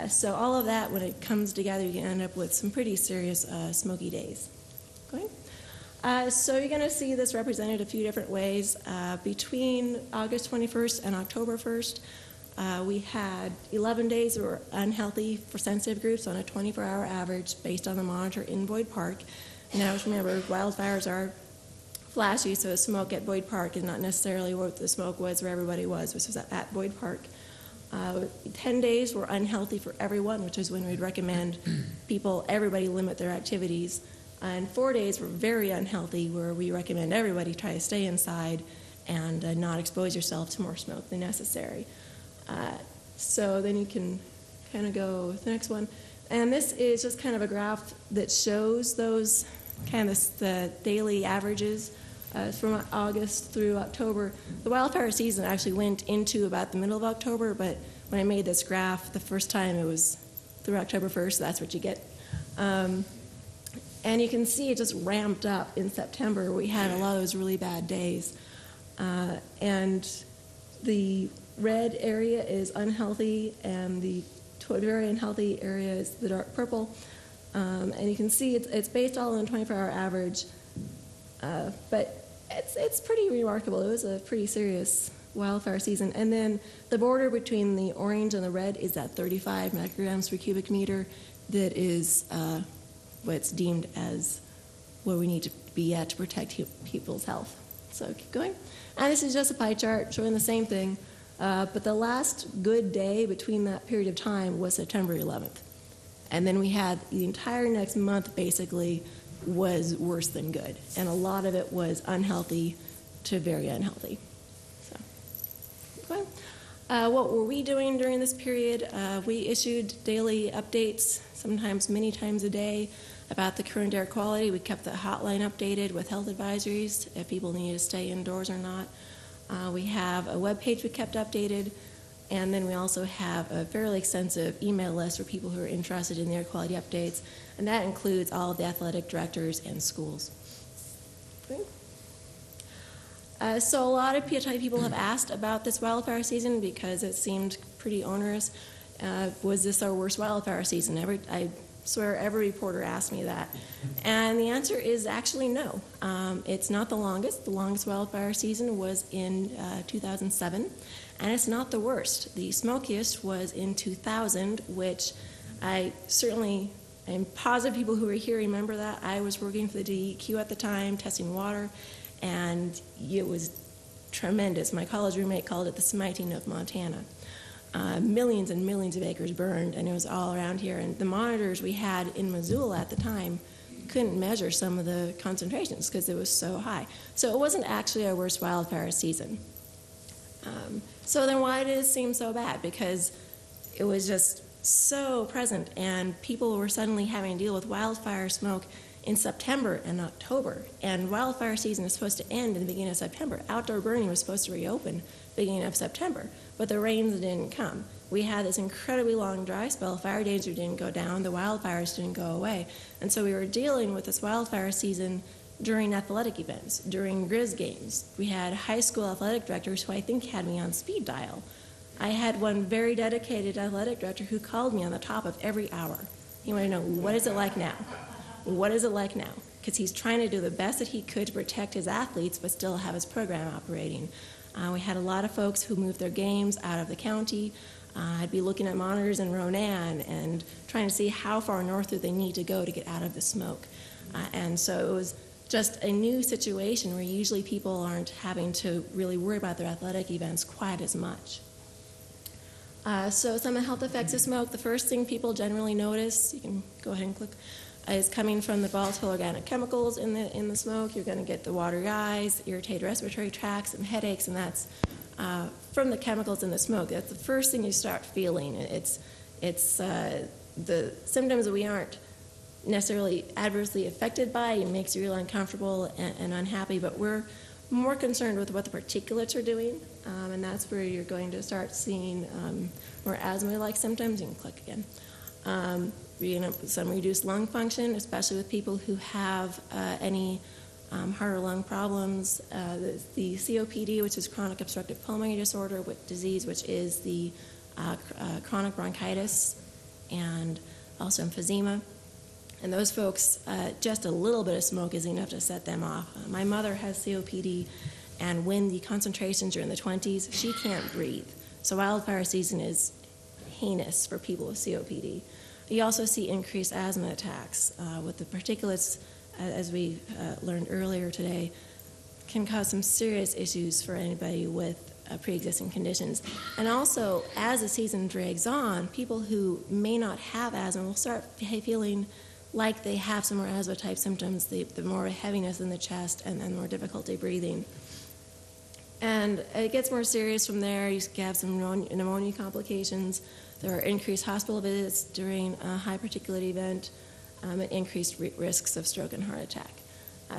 So all of that, when it comes together, you can end up with some pretty serious smoky days. So you're going to see this represented a few different ways. Between August 21st and October 1st, we had 11 days that were unhealthy for sensitive groups on a 24-hour average based on the monitor in Boyd Park. Now, remember, wildfires are flashy, so smoke at Boyd Park is not necessarily what the smoke was where everybody was, which was at Boyd Park. 10 days were unhealthy for everyone, which is when we'd recommend everybody limit their activities. And 4 days were very unhealthy, where we recommend everybody try to stay inside and not expose yourself to more smoke than necessary. So then you can kind of go with the next one. And this is just kind of a graph that shows those the daily averages from August through October. The wildfire season actually went into about the middle of October, but when I made this graph the first time, it was through October 1st, so that's what you get. And you can see it just ramped up in September. We had a lot of those really bad days. And the red area is unhealthy, and the very unhealthy area is the dark purple. And you can see it's based all on a 24-hour average. But it's pretty remarkable. It was a pretty serious wildfire season. And then the border between the orange and the red is at 35 micrograms per cubic meter. That is what's deemed as where we need to be at to protect people's health. So keep going. And this is just a pie chart showing the same thing. But the last good day between that period of time was September 11th. And then we had the entire next month basically was worse than good. And a lot of it was unhealthy to very unhealthy. So, okay. What were we doing during this period? We issued daily updates, sometimes many times a day, about the current air quality. We kept the hotline updated with health advisories if people needed to stay indoors or not. We have a web page we kept updated, and then we also have a fairly extensive email list for people who are interested in the air quality updates, and that includes all of the athletic directors and schools. So a lot of people have asked about this wildfire season because it seemed pretty onerous. Was this our worst wildfire season? I swear every reporter asked me that. And the answer is actually no. It's not the longest. The longest wildfire season was in 2007, and it's not the worst. The smokiest was in 2000, which I certainly am positive people who are here remember that. I was working for the DEQ at the time, testing water, and it was tremendous. My college roommate called it the smiting of Montana. Millions and millions of acres burned, and it was all around here. And the monitors we had in Missoula at the time couldn't measure some of the concentrations because it was so high. So it wasn't actually our worst wildfire season. So then why did it seem so bad? Because it was just so present, and people were suddenly having to deal with wildfire smoke in September and October. And wildfire season is supposed to end in the beginning of September. Outdoor burning was supposed to reopen beginning of September, but the rains didn't come. We had this incredibly long dry spell. Fire danger didn't go down. The wildfires didn't go away. And so we were dealing with this wildfire season during athletic events, during Grizz games. We had high school athletic directors who I think had me on speed dial. I had one very dedicated athletic director who called me on the top of every hour. He wanted to know, what is it like now? What is it like now? Because he's trying to do the best that he could to protect his athletes but still have his program operating. We had a lot of folks who moved their games out of the county. I'd be looking at monitors in Ronan and trying to see how far north do they need to go to get out of the smoke. And so it was just a new situation where usually people aren't having to really worry about their athletic events quite as much. So some of the health effects of smoke, the first thing people generally notice, you can go ahead and click, is coming from the volatile organic chemicals in the smoke. You're going to get the watery eyes, irritated respiratory tracts, and headaches, and that's from the chemicals in the smoke. That's the first thing you start feeling. It's the symptoms that we aren't necessarily adversely affected by. It makes you really uncomfortable and unhappy, but we're more concerned with what the particulates are doing, and that's where you're going to start seeing more asthma-like symptoms. You can click again. Some reduced lung function, especially with people who have any heart or lung problems. The COPD, which is chronic obstructive pulmonary disorder, disease, which is the chronic bronchitis, and also emphysema. And those folks, just a little bit of smoke is enough to set them off. My mother has COPD, and when the concentrations are in the 20s, she can't breathe. So wildfire season is heinous for people with COPD. You also see increased asthma attacks with the particulates, as we learned earlier today, can cause some serious issues for anybody with pre-existing conditions. And also, as the season drags on, people who may not have asthma will start feeling like they have some more asthma-type symptoms, the more heaviness in the chest and more difficulty breathing. And it gets more serious from there. You can have some pneumonia complications. There are increased hospital visits during a high particulate event, and increased risks of stroke and heart attack.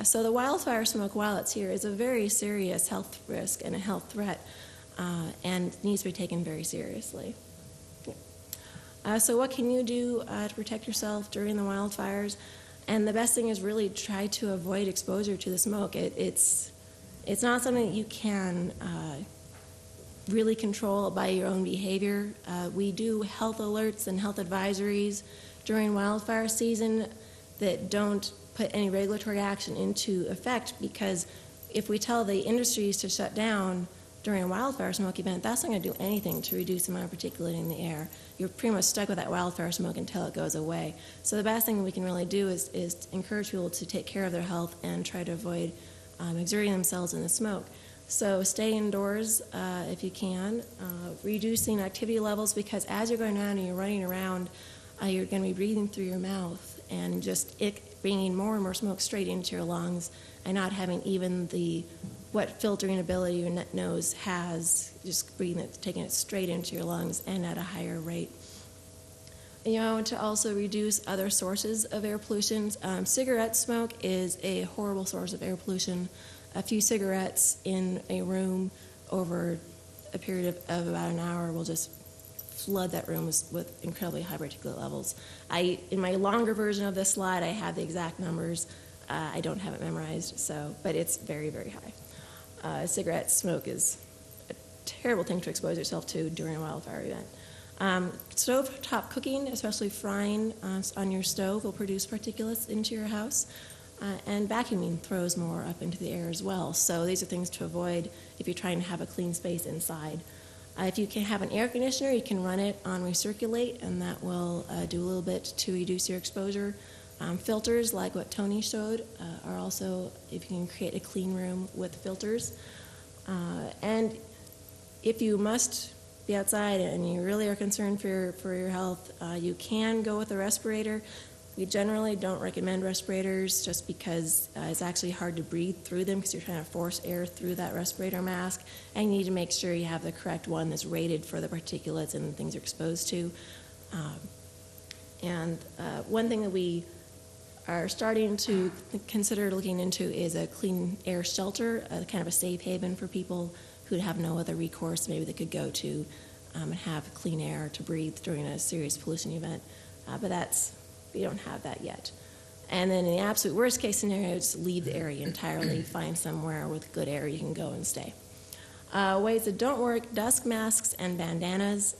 So the wildfire smoke, while it's here, is a very serious health risk and a health threat, and needs to be taken very seriously. So what can you do to protect yourself during the wildfires? And the best thing is really try to avoid exposure to the smoke. It's not something that you can really control by your own behavior. We do health alerts and health advisories during wildfire season that don't put any regulatory action into effect, because if we tell the industries to shut down during a wildfire smoke event, that's not going to do anything to reduce the amount of particulate in the air. You're pretty much stuck with that wildfire smoke until it goes away. So the best thing we can really do is encourage people to take care of their health and try to avoid exerting themselves in the smoke. So stay indoors if you can, reducing activity levels, because as you're going around and you're running around, you're going to be breathing through your mouth and just bringing more and more smoke straight into your lungs and not having even what filtering ability your nose has, just breathing it, taking it straight into your lungs and at a higher rate. You know, to also reduce other sources of air pollution. Cigarette smoke is a horrible source of air pollution. A few cigarettes in a room over a period of about an hour will just flood that room with incredibly high particulate levels. In my longer version of this slide, I have the exact numbers. I don't have it memorized, but it's very, very high. Cigarette smoke is a terrible thing to expose yourself to during a wildfire event. Stovetop cooking, especially frying on your stove, will produce particulates into your house. And vacuuming throws more up into the air as well. So these are things to avoid if you're trying to have a clean space inside. If you can have an air conditioner, you can run it on recirculate, and that will do a little bit to reduce your exposure. Filters, like what Tony showed, are also, if you can create a clean room with filters. And if you must be outside and you really are concerned for your health, you can go with a respirator. We generally don't recommend respirators just because it's actually hard to breathe through them because you're trying to force air through that respirator mask, and you need to make sure you have the correct one that's rated for the particulates and things you're exposed to. One thing that we are starting to consider looking into is a clean air shelter, kind of a safe haven for people who have no other recourse. Maybe they could go to and have clean air to breathe during a serious pollution event. But we don't have that yet. And then in the absolute worst case scenario, just leave the area entirely, find somewhere with good air you can go and stay. Ways that don't work, dusk masks and bandanas.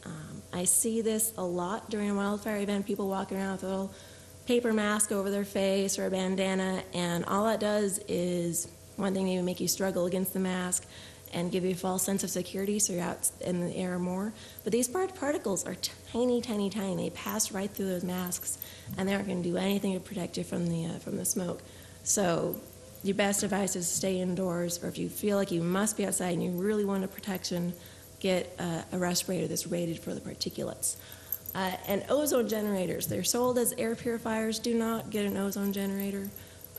I see this a lot during a wildfire event, people walking around with a little paper mask over their face or a bandana, and all that does is, one thing, maybe make you struggle against the mask and give you a false sense of security, so you're out in the air more. But these particles are tiny, tiny, tiny. They pass right through those masks, and they aren't going to do anything to protect you from the smoke. So your best advice is to stay indoors, or if you feel like you must be outside and you really want a protection, get a respirator that's rated for the particulates. And ozone generators, they're sold as air purifiers. Do not get an ozone generator.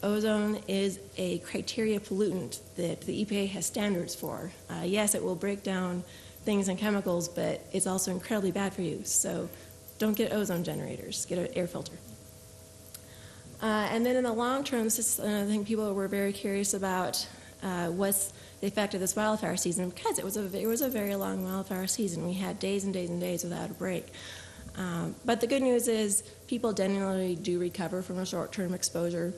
Ozone is a criteria pollutant that the EPA has standards for. Yes, it will break down things and chemicals, but it's also incredibly bad for you. So don't get ozone generators. Get an air filter. And then in the long term, this is another thing people were very curious about, what's the effect of this wildfire season, because it was a very long wildfire season. We had days and days and days without a break. But the good news is people generally do recover from a short-term exposure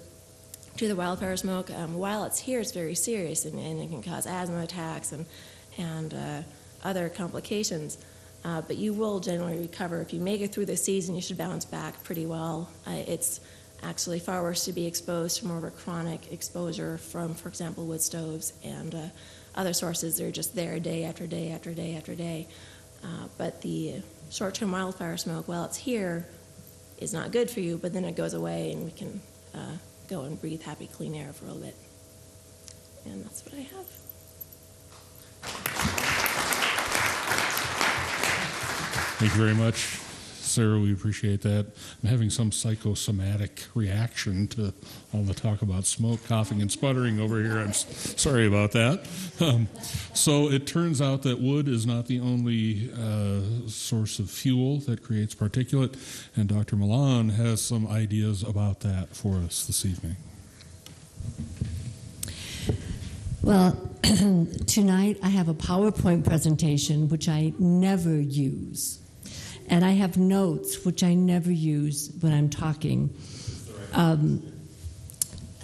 to the wildfire smoke. While it's here, it's very serious, and it can cause asthma attacks and other complications. But you will generally recover. If you make it through the season, you should bounce back pretty well. It's actually far worse to be exposed to more of a chronic exposure from, for example, wood stoves and other sources. They're just there day after day after day after day. But the short-term wildfire smoke, while it's here, is not good for you, but then it goes away and we can go and breathe happy, clean air for a little bit. And that's what I have. Thank you very much, Sarah. We appreciate that. I'm having some psychosomatic reaction to all the talk about smoke, coughing, and sputtering over here. I'm sorry about that. So it turns out that wood is not the only source of fuel that creates particulate, and Dr. Milan has some ideas about that for us this evening. Well, tonight I have a PowerPoint presentation which I never use. And I have notes, which I never use when I'm talking.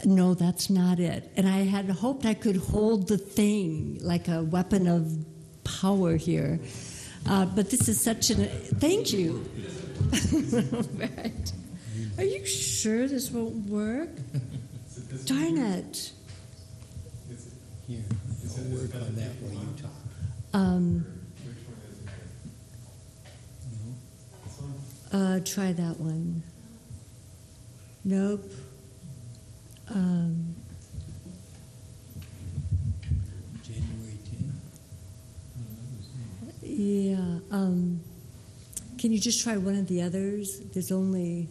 No, that's not it. And I had hoped I could hold the thing like a weapon of power here. But this is such an... Thank you. Right. Are you sure this won't work? Darn it. Here, I'll work on that while you talk. Try that one. Nope. January 10th? Yeah. Can you just try one of the others? There's only...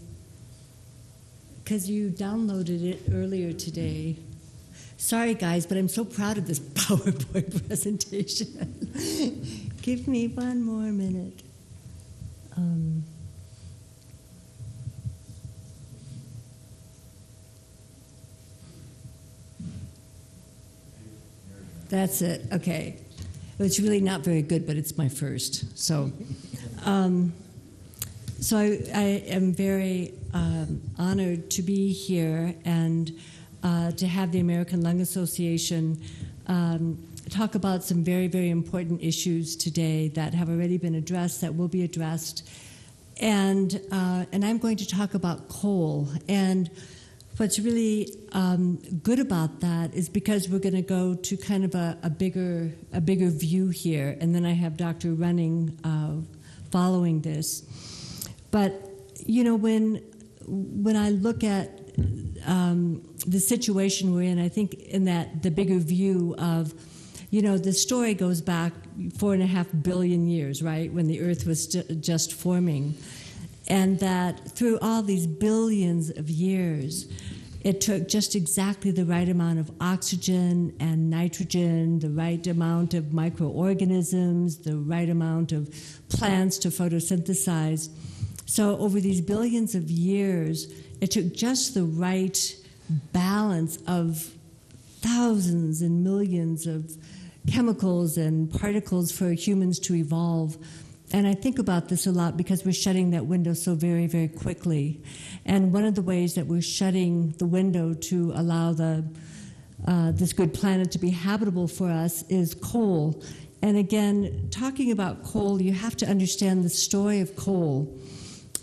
Because you downloaded it earlier today. Sorry, guys, but I'm so proud of this PowerPoint presentation. Give me one more minute. That's it. Okay. It's really not very good, but it's my first. So, so I am very honored to be here and to have the American Lung Association talk about some very, very important issues today that have already been addressed, that will be addressed. And I'm going to talk about coal. And what's really good about that is because we're going to go to kind of a bigger view here, and then I have Dr. Running following this. But you know, when I look at the situation we're in, I think in that the bigger view of, you know, the story goes back 4.5 billion years, right, when the Earth was just forming. And that through all these billions of years, it took just exactly the right amount of oxygen and nitrogen, the right amount of microorganisms, the right amount of plants to photosynthesize, So over these billions of years, it took just the right balance of thousands and millions of chemicals and particles for humans to evolve. And I think about this a lot because we're shutting that window so very, very quickly. And one of the ways that we're shutting the window to allow this good planet to be habitable for us is coal. And again, talking about coal, you have to understand the story of coal,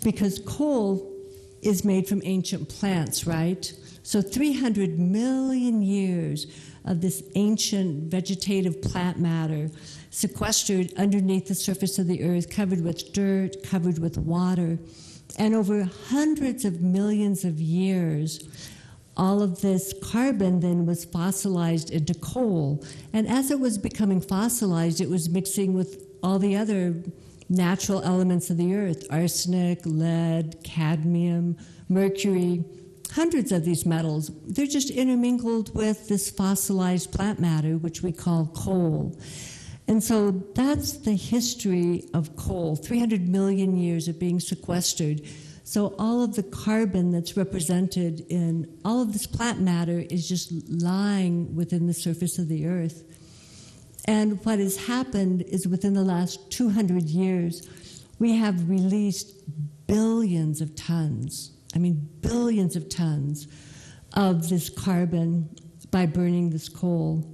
because coal is made from ancient plants, right? So 300 million years of this ancient vegetative plant matter sequestered underneath the surface of the earth, covered with dirt, covered with water. And over hundreds of millions of years, all of this carbon then was fossilized into coal. And as it was becoming fossilized, it was mixing with all the other natural elements of the earth: arsenic, lead, cadmium, mercury, hundreds of these metals. They're just intermingled with this fossilized plant matter, which we call coal. And so that's the history of coal, 300 million years of being sequestered. So all of the carbon that's represented in all of this plant matter is just lying within the surface of the earth. And what has happened is within the last 200 years, we have released billions of tons, billions of tons of this carbon by burning this coal.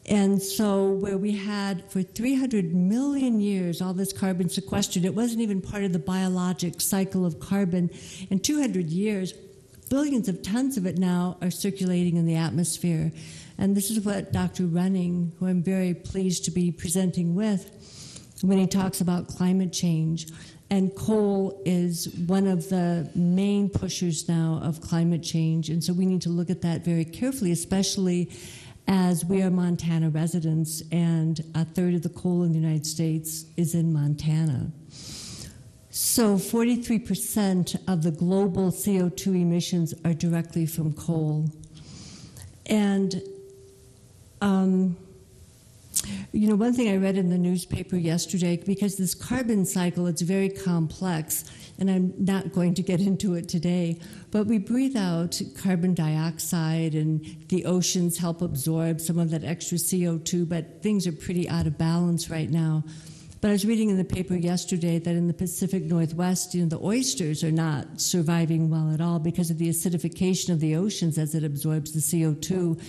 And so where we had for 300 million years all this carbon sequestered, it wasn't even part of the biologic cycle of carbon. In 200 years, billions of tons of it now are circulating in the atmosphere. And this is what Dr. Running, who I'm very pleased to be presenting with, when he talks about climate change. And coal is one of the main pushers now of climate change. And so we need to look at that very carefully, especially as we are Montana residents, and a third of the coal in the United States is in Montana. So 43% of the global CO2 emissions are directly from coal. And one thing I read in the newspaper yesterday, because this carbon cycle, it's very complex, and I'm not going to get into it today, but we breathe out carbon dioxide, and the oceans help absorb some of that extra CO2, but things are pretty out of balance right now. But I was reading in the paper yesterday that in the Pacific Northwest, the oysters are not surviving well at all because of the acidification of the oceans as it absorbs the CO2.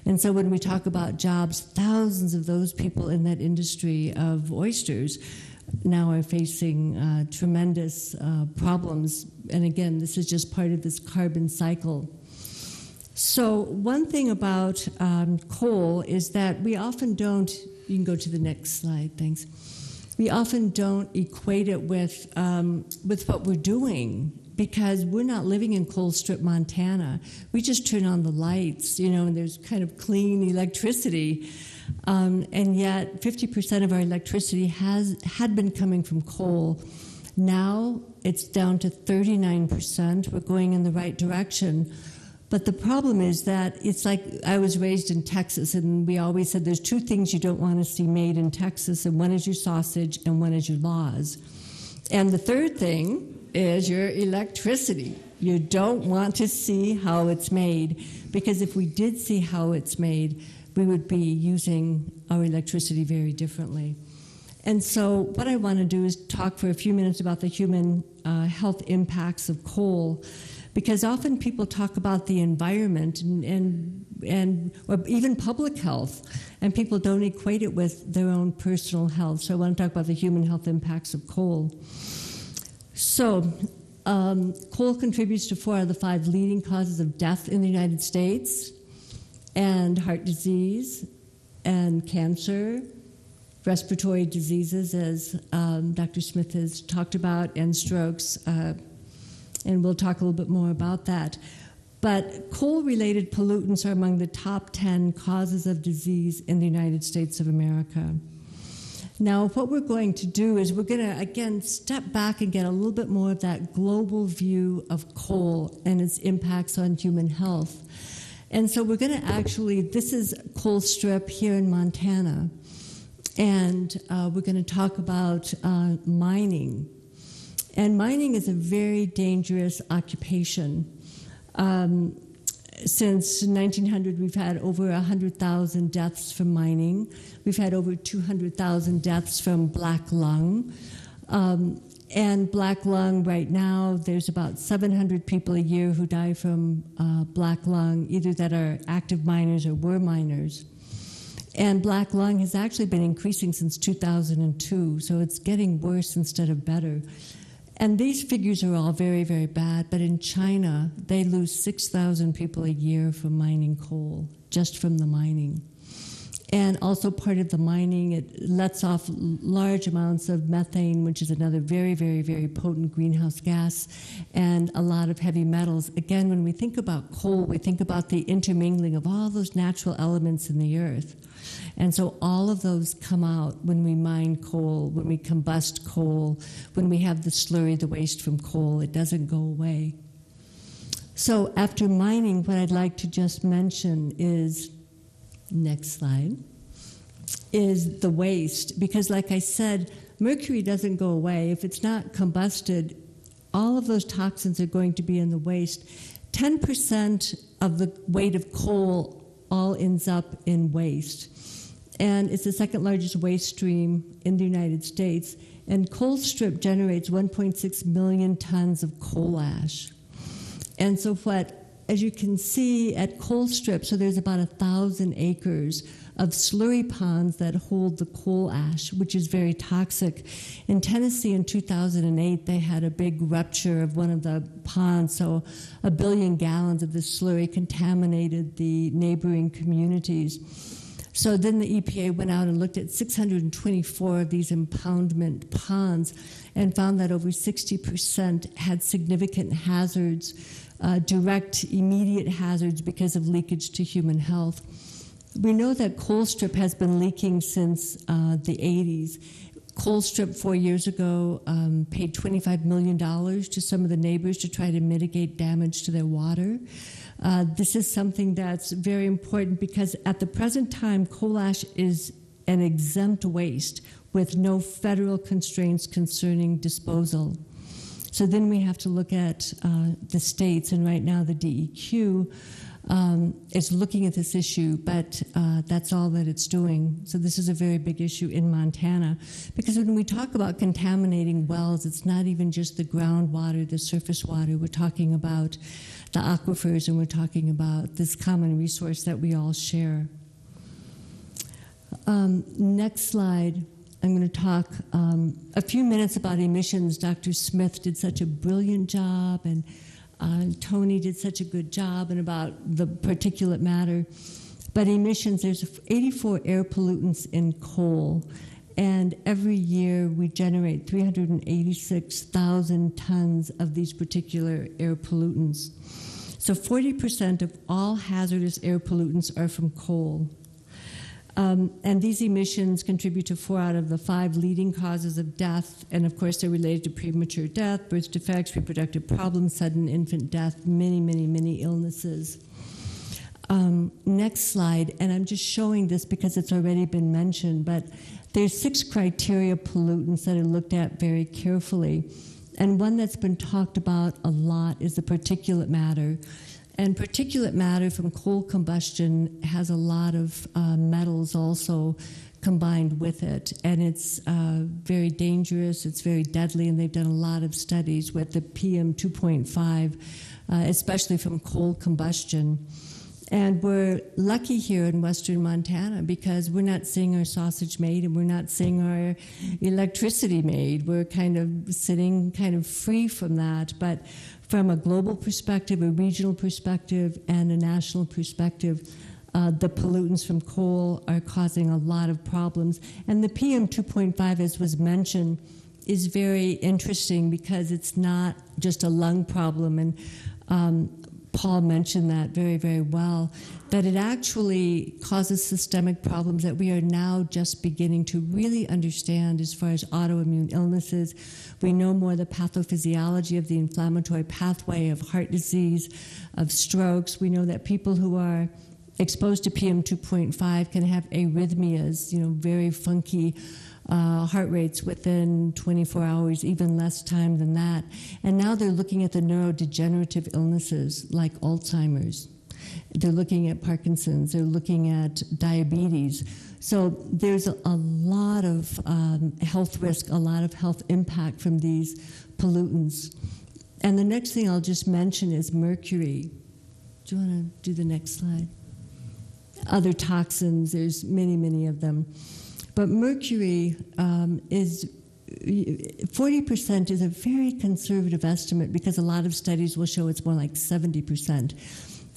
And so when we talk about jobs, thousands of those people in that industry of oysters now are facing tremendous problems. And again, this is just part of this carbon cycle. So one thing about coal is that we often don't, you can go to the next slide, thanks. We often don't equate it with what we're doing, because we're not living in Colstrip, Montana. We just turn on the lights, and there's kind of clean electricity. And yet 50% of our electricity had been coming from coal. Now it's down to 39%. We're going in the right direction. But the problem is that it's like, I was raised in Texas, and we always said there's two things you don't want to see made in Texas, and one is your sausage and one is your laws. And the third thing is your electricity. You don't want to see how it's made, because if we did see how it's made, we would be using our electricity very differently. And so what I want to do is talk for a few minutes about the human health impacts of coal, because often people talk about the environment and or even public health, and people don't equate it with their own personal health. So I want to talk about the human health impacts of coal. So coal contributes to 4 out of the 5 leading causes of death in the United States, and heart disease, and cancer, respiratory diseases, as Dr. Smith has talked about, and strokes, and we'll talk a little bit more about that. But coal-related pollutants are among the top 10 causes of disease in the United States of America. Now, what we're going to do is we're going to, again, step back and get a little bit more of that global view of coal and its impacts on human health. And so we're going to actually, this is Colstrip here in Montana, and we're going to talk about mining. And mining is a very dangerous occupation. Since 1900, we've had over 100,000 deaths from mining. We've had over 200,000 deaths from black lung. And black lung right now, there's about 700 people a year who die from black lung, either that are active miners or were miners. And black lung has actually been increasing since 2002, so it's getting worse instead of better. And these figures are all very, very bad, but in China, they lose 6,000 people a year from mining coal, just from the mining. And also part of the mining, it lets off large amounts of methane, which is another very, very, very potent greenhouse gas, and a lot of heavy metals. Again, when we think about coal, we think about the intermingling of all those natural elements in the earth. And so all of those come out when we mine coal, when we combust coal, when we have the slurry, the waste from coal. It doesn't go away. So after mining, what I'd like to just mention is, next slide, is the waste. Because like I said, mercury doesn't go away. If it's not combusted, all of those toxins are going to be in the waste. 10% of the weight of coal all ends up in waste. And it's the second largest waste stream in the United States. And Colstrip generates 1.6 million tons of coal ash. And so as you can see at Colstrip, so there's about 1,000 acres of slurry ponds that hold the coal ash, which is very toxic. In Tennessee in 2008, they had a big rupture of one of the ponds, so 1 billion gallons of this slurry contaminated the neighboring communities. So then the EPA went out and looked at 624 of these impoundment ponds and found that over 60% had significant hazards, direct, immediate hazards because of leakage to human health. We know that Colstrip has been leaking since the 80s. Colstrip 4 years ago paid $25 million to some of the neighbors to try to mitigate damage to their water. This is something that's very important because at the present time, coal ash is an exempt waste with no federal constraints concerning disposal. So then we have to look at the states, and right now the DEQ is looking at this issue, but that's all that it's doing. So this is a very big issue in Montana, because when we talk about contaminating wells, it's not even just the groundwater, the surface water. We're talking about the aquifers, and we're talking about this common resource that we all share. Next slide. I'm going to talk a few minutes about emissions. Dr. Smith did such a brilliant job, and Tony did such a good job, and about the particulate matter. But emissions, there's 84 air pollutants in coal, and every year we generate 386,000 tons of these particular air pollutants. So 40% of all hazardous air pollutants are from coal. And these emissions contribute to 4 out of the 5 leading causes of death, and of course they're related to premature death, birth defects, reproductive problems, sudden infant death, many, many, many illnesses. Next slide, and I'm just showing this because it's already been mentioned, but there's 6 criteria pollutants that are looked at very carefully, and one that's been talked about a lot is the particulate matter. And particulate matter from coal combustion has a lot of metals also combined with it. And it's very dangerous, it's very deadly, and they've done a lot of studies with the PM 2.5, especially from coal combustion. And we're lucky here in western Montana because we're not seeing our sausage made and we're not seeing our electricity made. We're kind of sitting kind of free from that. But from a global perspective, a regional perspective, and a national perspective, the pollutants from coal are causing a lot of problems. And the PM 2.5, as was mentioned, is very interesting because it's not just a lung problem. And Paul mentioned that very, very well, that it actually causes systemic problems that we are now just beginning to really understand as far as autoimmune illnesses. We know more the pathophysiology of the inflammatory pathway of heart disease, of strokes. We know that people who are exposed to PM2.5 can have arrhythmias, very funky heart rates within 24 hours, even less time than that. And now they're looking at the neurodegenerative illnesses like Alzheimer's. They're looking at Parkinson's. They're looking at diabetes. So there's a lot of health risk, a lot of health impact from these pollutants. And the next thing I'll just mention is mercury. Do you want to do the next slide? Other toxins, there's many, many of them. But mercury is 40% is a very conservative estimate because a lot of studies will show it's more like 70%.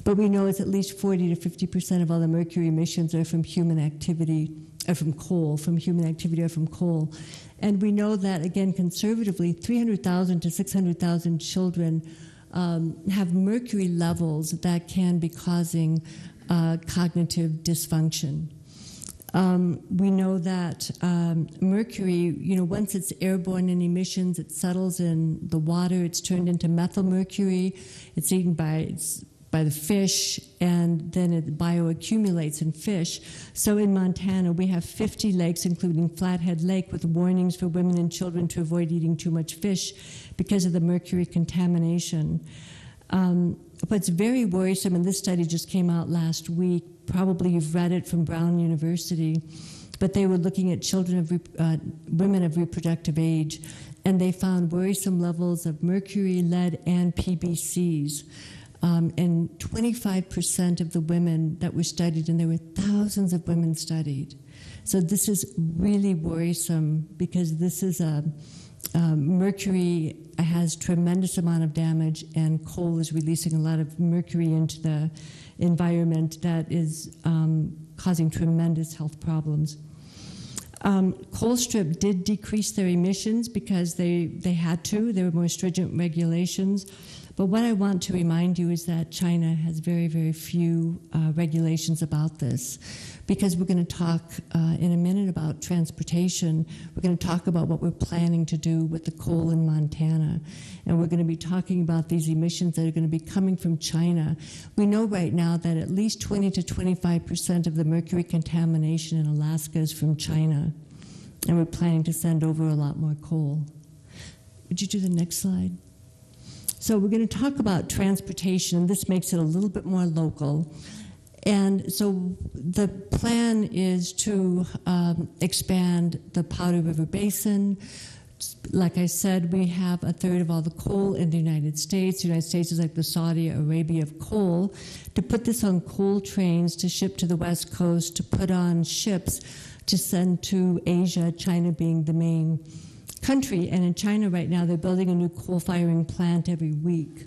But we know it's at least 40 to 50% of all the mercury emissions are from human activity, or from coal, from human activity or from coal. And we know that, again, conservatively, 300,000 to 600,000 children have mercury levels that can be causing cognitive dysfunction. We know that mercury, once it's airborne in emissions, it settles in the water, it's turned into methylmercury, it's eaten by the fish, and then it bioaccumulates in fish. So in Montana, we have 50 lakes, including Flathead Lake, with warnings for women and children to avoid eating too much fish because of the mercury contamination. What's very worrisome, and this study just came out last week, probably you've read it from Brown University, but they were looking at women of reproductive age, and they found worrisome levels of mercury, lead, and PBCs. And 25% of the women that were studied, and there were thousands of women studied. So this is really worrisome because this is mercury has tremendous amount of damage, and coal is releasing a lot of mercury into the environment that is causing tremendous health problems. Colstrip did decrease their emissions because they had to. There were more stringent regulations. But what I want to remind you is that China has very, very few regulations about this, because we're going to talk in a minute about transportation. We're going to talk about what we're planning to do with the coal in Montana, and we're going to be talking about these emissions that are going to be coming from China. We know right now that at least 20 to 25% of the mercury contamination in Alaska is from China, and we're planning to send over a lot more coal. Would you do the next slide? So we're going to talk about transportation. This makes it a little bit more local. And so the plan is to expand the Powder River Basin. Like I said, we have a third of all the coal in the United States. The United States is like the Saudi Arabia of coal. To put this on coal trains to ship to the West Coast, to put on ships to send to Asia, China being the main country. And in China right now, they're building a new coal-firing plant every week.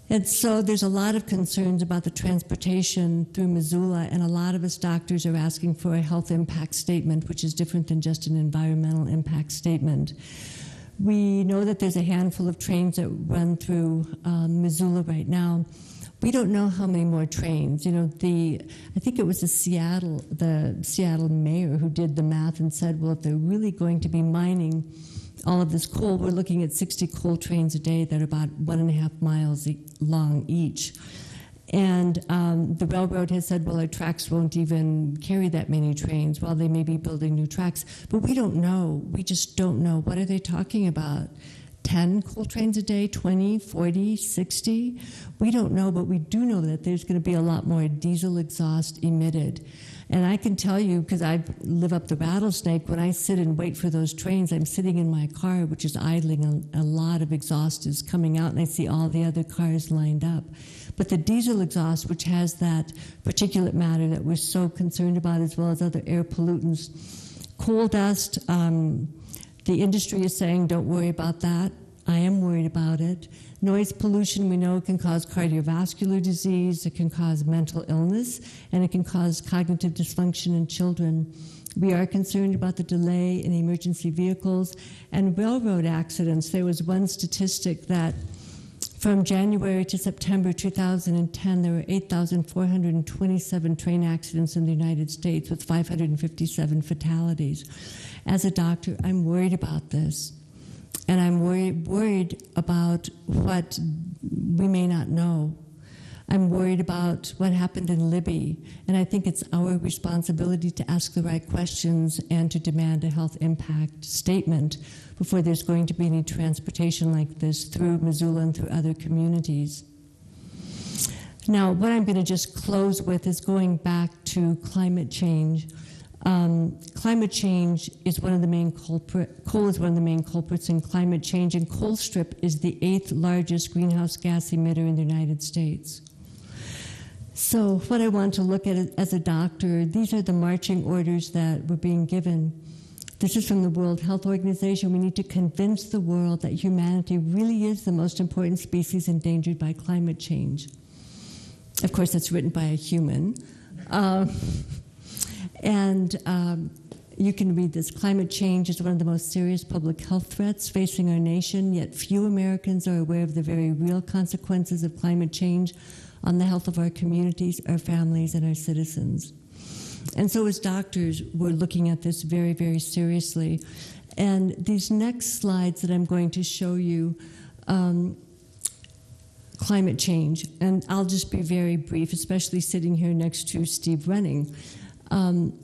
And so there's a lot of concerns about the transportation through Missoula, and a lot of us doctors are asking for a health impact statement, which is different than just an environmental impact statement. We know that there's a handful of trains that run through Missoula right now. We don't know how many more trains. I think it was the Seattle mayor who did the math and said, well, if they're really going to be mining all of this coal, we're looking at 60 coal trains a day that are about 1.5 miles long each. And the railroad has said, well, our tracks won't even carry that many trains. Well, they may be building new tracks, but we don't know. We just don't know. What are they talking about? 10 coal trains a day, 20, 40, 60? We don't know, but we do know that there's going to be a lot more diesel exhaust emitted. And I can tell you, because I live up the Rattlesnake, when I sit and wait for those trains, I'm sitting in my car, which is idling, and a lot of exhaust is coming out, and I see all the other cars lined up. But the diesel exhaust, which has that particulate matter that we're so concerned about, as well as other air pollutants, coal dust, the industry is saying, don't worry about that. I am worried about it. Noise pollution, we know, can cause cardiovascular disease, it can cause mental illness, and it can cause cognitive dysfunction in children. We are concerned about the delay in emergency vehicles and railroad accidents. There was one statistic that from January to September 2010, there were 8,427 train accidents in the United States with 557 fatalities. As a doctor, I'm worried about this. And I'm worried about what we may not know. I'm worried about what happened in Libya, and I think it's our responsibility to ask the right questions and to demand a health impact statement before there's going to be any transportation like this through Missoula and through other communities. Now, what I'm going to just close with is going back to climate change. Climate change is one of the main coal is one of the main culprits in climate change, and coal strip is the 8th largest greenhouse gas emitter in the United States. So what I want to look at as a doctor, these are the marching orders that were being given. This is from the World Health Organization. We need to convince the world that humanity really is the most important species endangered by climate change. Of course, that's written by a human. You can read this. Climate change is one of the most serious public health threats facing our nation, yet few Americans are aware of the very real consequences of climate change on the health of our communities, our families, and our citizens. And so as doctors, we're looking at this very, very seriously. And these next slides that I'm going to show you, climate change, and I'll just be very brief, especially sitting here next to Steve Renning.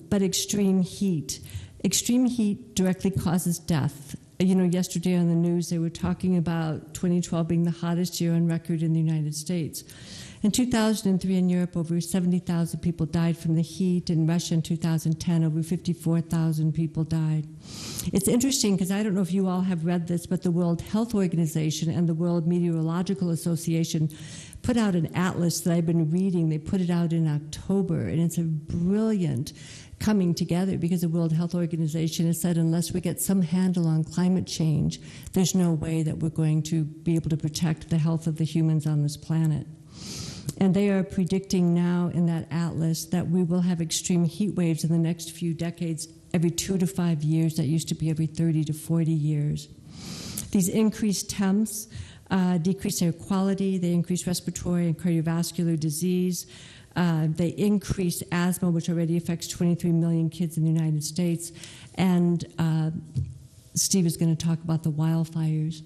But extreme heat. Extreme heat directly causes death. You know, yesterday on the news they were talking about 2012 being the hottest year on record in the United States. In 2003 in Europe, over 70,000 people died from the heat. In Russia in 2010, over 54,000 people died. It's interesting because I don't know if you all have read this, but the World Health Organization and the World Meteorological Association put out an atlas that I've been reading. They put it out in October, and it's a brilliant coming together because the World Health Organization has said unless we get some handle on climate change, there's no way that we're going to be able to protect the health of the humans on this planet. And they are predicting now in that atlas that we will have extreme heat waves in the next few decades, every 2 to 5 years. That used to be every 30 to 40 years. These increased temps decrease air quality, they increase respiratory and cardiovascular disease, they increase asthma, which already affects 23 million kids in the United States, and Steve is going to talk about the wildfires.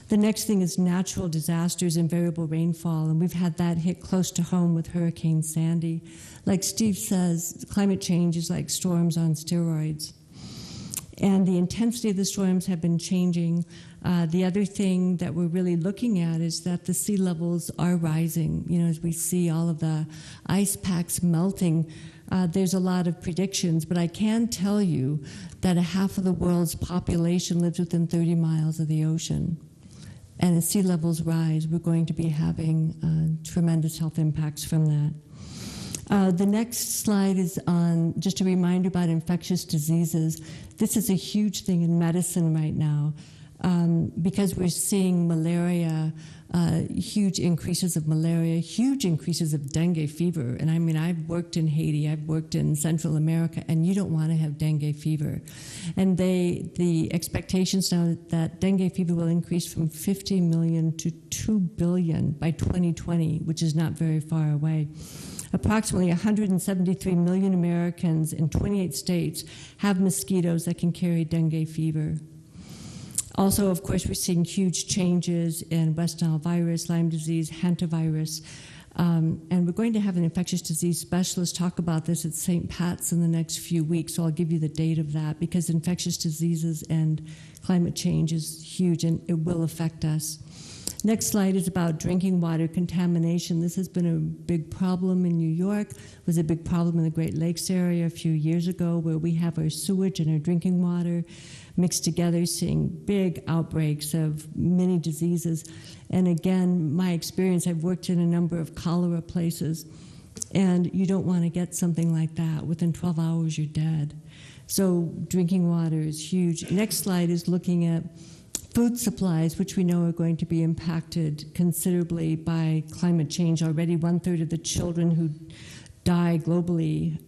The next thing is natural disasters and variable rainfall, and we've had that hit close to home with Hurricane Sandy. Like Steve says, climate change is like storms on steroids. And the intensity of the storms have been changing. The other thing that we're really looking at is that the sea levels are rising. You know, as we see all of the ice packs melting, there's a lot of predictions, but I can tell you that a half of the world's population lives within 30 miles of the ocean. And as sea levels rise, we're going to be having tremendous health impacts from that. The next slide is on just a reminder about infectious diseases. This is a huge thing in medicine right now because we're seeing malaria, huge increases of malaria, huge increases of dengue fever. And I mean, I've worked in Haiti, I've worked in Central America, and you don't want to have dengue fever. And the expectations now that dengue fever will increase from 50 million to 2 billion by 2020, which is not very far away. Approximately 173 million Americans in 28 states have mosquitoes that can carry dengue fever. Also, of course, we're seeing huge changes in West Nile virus, Lyme disease, hantavirus, and we're going to have an infectious disease specialist talk about this at St. Pat's in the next few weeks, so I'll give you the date of that, because infectious diseases and climate change is huge, and it will affect us. Next slide is about drinking water contamination. This has been a big problem in New York. It was a big problem in the Great Lakes area a few years ago, where we have our sewage and our drinking water mixed together, seeing big outbreaks of many diseases. And again, my experience, I've worked in a number of cholera places, and you don't want to get something like that. Within 12 hours, you're dead. So drinking water is huge. Next slide is looking at food supplies, which we know are going to be impacted considerably by climate change. Already 1/3 of the children who die globally,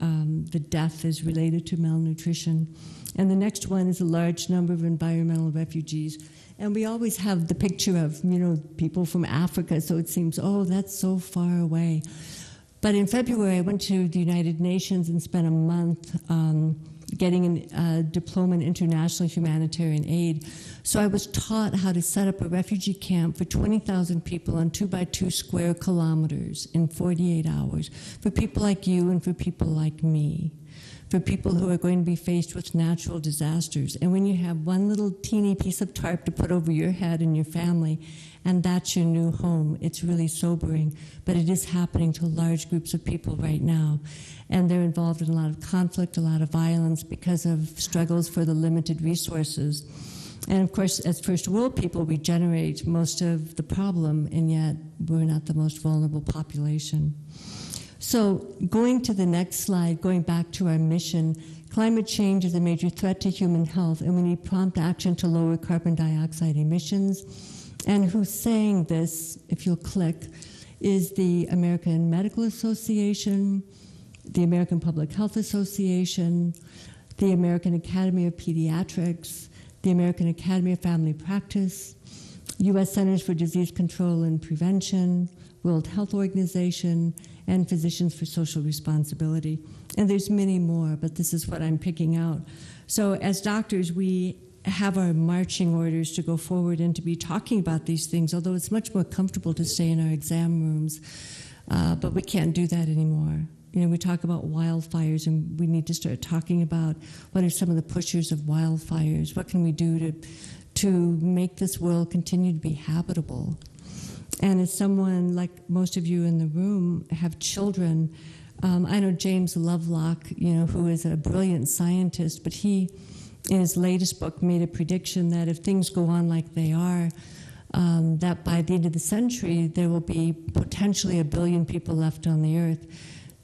the death is related to malnutrition. And the next one is a large number of environmental refugees. And we always have the picture of, you know, people from Africa, so it seems, oh, that's so far away. But in February, I went to the United Nations and spent a month getting a diploma in international humanitarian aid. So I was taught how to set up a refugee camp for 20,000 people on 2x2 square kilometers in 48 hours for people like you and for people like me, for people who are going to be faced with natural disasters. And when you have one little teeny piece of tarp to put over your head and your family, and that's your new home, it's really sobering. But it is happening to large groups of people right now. And they're involved in a lot of conflict, a lot of violence because of struggles for the limited resources. And of course, as first world people, we generate most of the problem, and yet we're not the most vulnerable population. So going to the next slide, going back to our mission, climate change is a major threat to human health, and we need prompt action to lower carbon dioxide emissions. And who's saying this, if you'll click, is the American Medical Association, the American Public Health Association, the American Academy of Pediatrics, the American Academy of Family Practice, U.S. Centers for Disease Control and Prevention, World Health Organization, and Physicians for Social Responsibility. And there's many more, but this is what I'm picking out. So as doctors, we have our marching orders to go forward and to be talking about these things, although it's much more comfortable to stay in our exam rooms. But we can't do that anymore. You know, we talk about wildfires, and we need to start talking about what are some of the pushers of wildfires. What can we do to make this world continue to be habitable? And as someone, like most of you in the room, have children, I know James Lovelock, you know, who is a brilliant scientist, but he, in his latest book, made a prediction that if things go on like they are, that by the end of the century, there will be potentially 1 billion people left on the earth.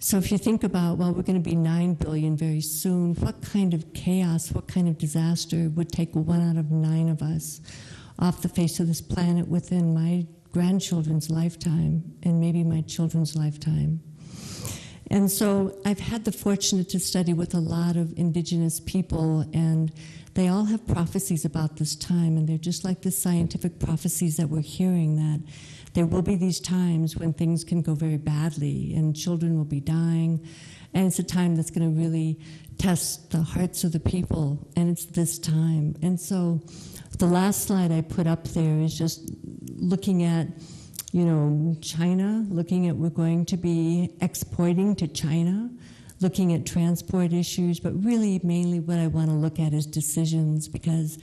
So if you think about, well, we're going to be 9 billion very soon, what kind of chaos, what kind of disaster would take 1 out of 9 of us off the face of this planet within my grandchildren's lifetime and maybe my children's lifetime? And so I've had the fortune to study with a lot of indigenous people, and they all have prophecies about this time, and they're just like the scientific prophecies that we're hearing, that there will be these times when things can go very badly and children will be dying, and it's a time that's going to really test the hearts of the people, and it's this time. And so the last slide I put up there is just looking at, you know, China, looking at we're going to be exporting to China, looking at transport issues, but really mainly what I want to look at is decisions, because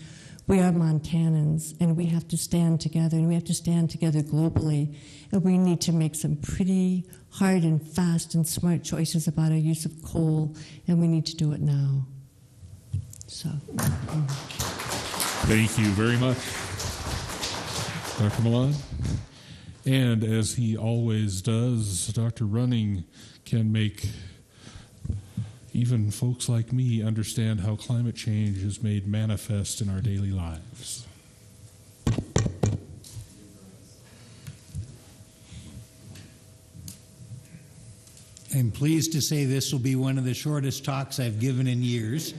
we are Montanans, and we have to stand together, and we have to stand together globally, and we need to make some pretty hard and fast and smart choices about our use of coal, and we need to do it now. So. Thank you very much, Dr. Milan. And as he always does, Dr. Running can make even folks like me understand how climate change is made manifest in our daily lives. I'm pleased to say this will be one of the shortest talks I've given in years.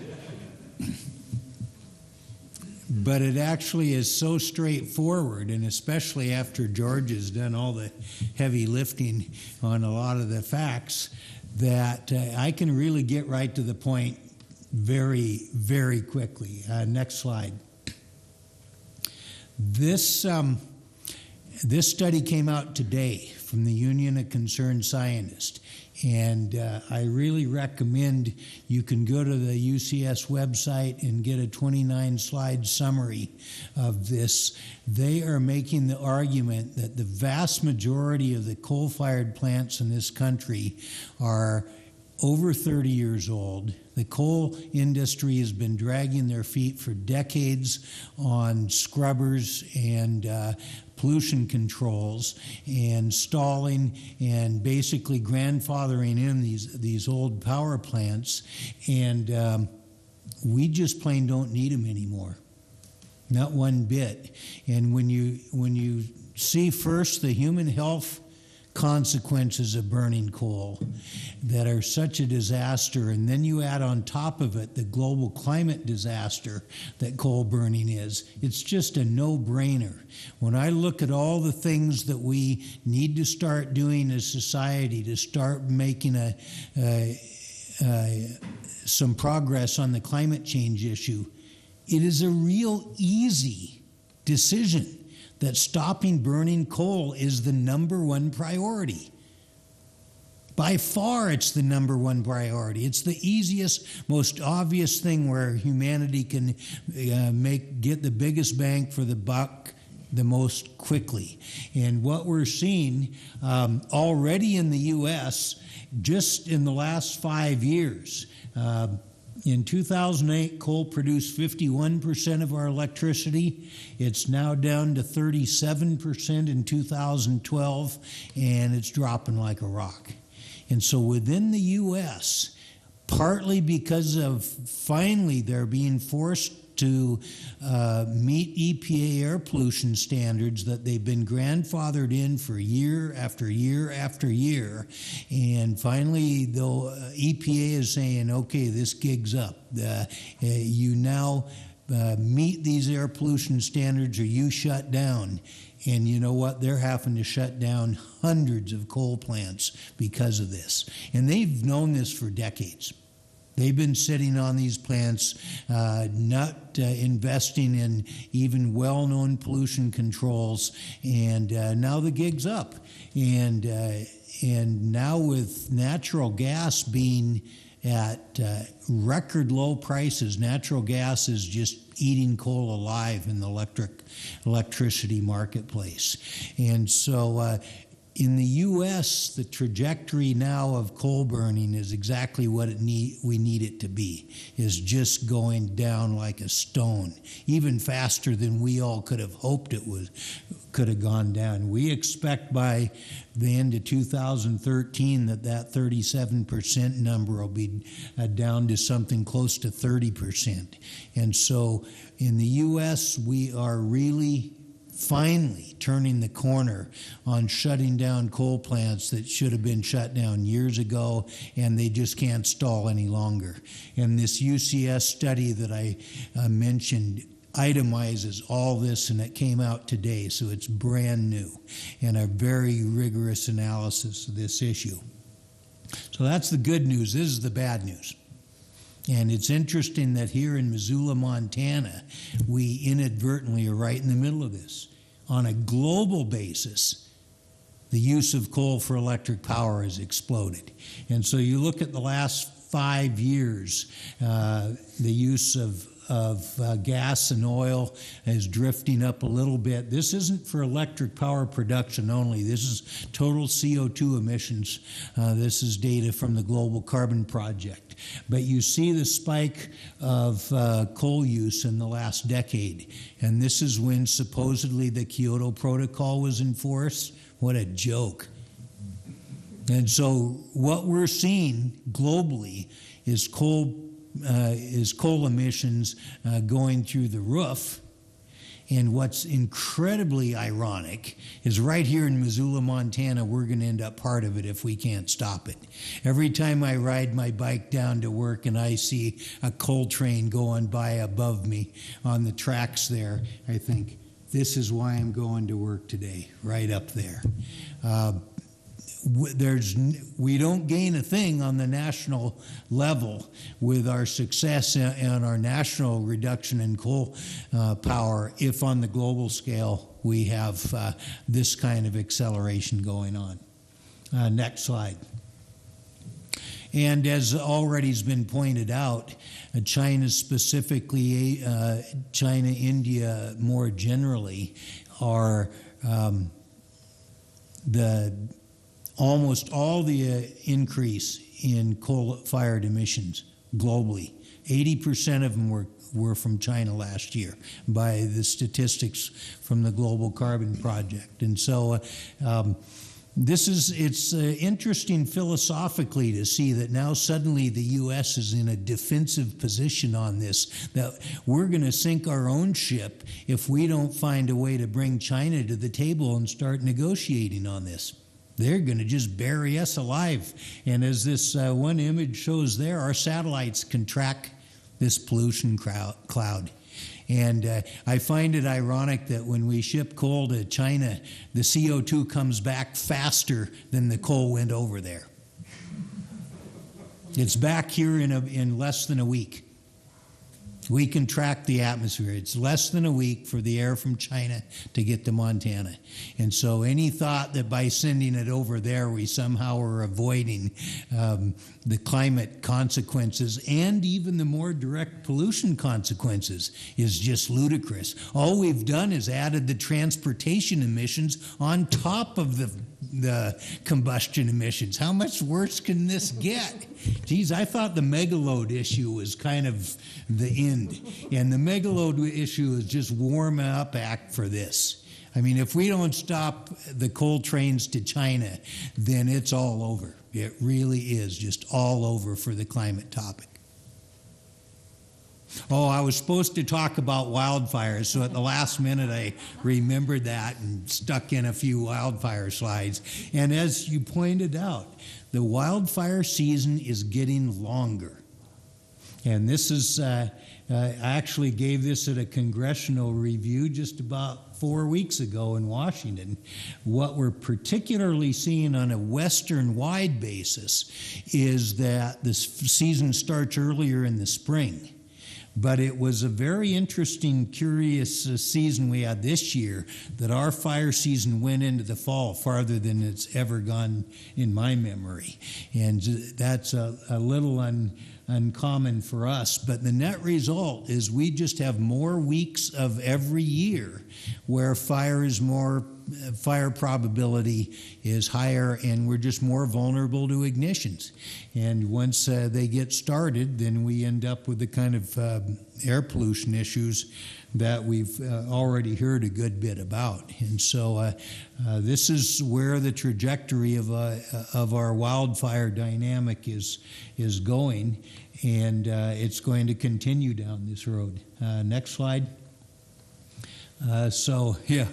But it actually is so straightforward, and especially after George has done all the heavy lifting on a lot of the facts, that I can really get right to the point very, very quickly. Next slide. This study came out today from the Union of Concerned Scientists, and I really recommend you can go to the UCS website and get a 29-slide summary of this. They are making the argument that the vast majority of the coal-fired plants in this country are over 30 years old. The coal industry has been dragging their feet for decades on scrubbers and pollution controls and stalling and basically grandfathering in these old power plants, and we just plain don't need them anymore, not one bit. And when you see first the human health consequences of burning coal that are such a disaster, and then you add on top of it the global climate disaster that coal burning is, it's just a no-brainer. When I look at all the things that we need to start doing as society to start making a some progress on the climate change issue, it is a real easy decision that stopping burning coal is the number one priority. By far, it's the number one priority. It's the easiest, most obvious thing where humanity can get the biggest bang for the buck the most quickly. And what we're seeing already in the U.S., just in the last 5 years, in 2008, coal produced 51% of our electricity. It's now down to 37% in 2012, and it's dropping like a rock. And so within the U.S., partly because of finally they're being forced to meet EPA air pollution standards that they've been grandfathered in for year after year after year. And finally, though, EPA is saying, okay, this gig's up. You now meet these air pollution standards or you shut down. And you know what? They're having to shut down hundreds of coal plants because of this. And they've known this for decades. They've been sitting on these plants, not investing in even well-known pollution controls, and now the gig's up. And now with natural gas being at record low prices, natural gas is just eating coal alive in the electricity marketplace. And so in the U.S., the trajectory now of coal burning is exactly what we need it to be, is just going down like a stone, even faster than we all could have hoped it could have gone down. We expect by the end of 2013 that 37% number will be down to something close to 30%. And so in the U.S., we are really finally turning the corner on shutting down coal plants that should have been shut down years ago, and they just can't stall any longer. And this UCS study that I mentioned itemizes all this, and it came out today, so it's brand new and a very rigorous analysis of this issue. So that's the good news. This is the bad news. And it's interesting that here in Missoula, Montana, we inadvertently are right in the middle of this. On a global basis, the use of coal for electric power has exploded. And so you look at the last 5 years, the use of gas and oil is drifting up a little bit. This isn't for electric power production only. This is total CO2 emissions. This is data from the Global Carbon Project. But you see the spike of coal use in the last decade. And this is when supposedly the Kyoto Protocol was enforced. What a joke. And so what we're seeing globally is coal emissions going through the roof. And what's incredibly ironic is right here in Missoula, Montana, we're going to end up part of it if we can't stop it. Every time I ride my bike down to work and I see a coal train going by above me on the tracks there, I think, this is why I'm going to work today, right up there. We don't gain a thing on the national level with our success and our national reduction in coal power if on the global scale we have this kind of acceleration going on. Next slide. And as already has been pointed out, China specifically, China, India more generally, are almost all the increase in coal-fired emissions globally. 80% of them were from China last year by the statistics from the Global Carbon Project. And so it's interesting philosophically to see that now suddenly the U.S. is in a defensive position on this, that we're going to sink our own ship if we don't find a way to bring China to the table and start negotiating on this. They're going to just bury us alive. And as this one image shows there, our satellites can track this pollution cloud. And I find it ironic that when we ship coal to China, the CO2 comes back faster than the coal went over there. It's back here in less than a week. We can track the atmosphere. It's less than a week for the air from China to get to Montana. And so any thought that by sending it over there we somehow are avoiding the climate consequences and even the more direct pollution consequences is just ludicrous. All we've done is added the transportation emissions on top of the combustion emissions. How much worse can this get? Geez, I thought the megaload issue was kind of the end. And the megaload issue is just warm up act for this. I mean, if we don't stop the coal trains to China, then it's all over. It really is just all over for the climate topic. Oh, I was supposed to talk about wildfires, so at the last minute I remembered that and stuck in a few wildfire slides. And as you pointed out, the wildfire season is getting longer. And this is, I actually gave this at a congressional review just about 4 weeks ago in Washington. What we're particularly seeing on a western-wide basis is that the season starts earlier in the spring. But it was a very interesting, curious season we had this year, that our fire season went into the fall farther than it's ever gone in my memory. And that's a little uncommon for us. But the net result is we just have more weeks of every year where fire probability is higher, and we're just more vulnerable to ignitions. And once they get started, then we end up with the kind of air pollution issues that we've already heard a good bit about. And so this is where the trajectory of our wildfire dynamic is going, and it's going to continue down this road. Next slide. So, yeah,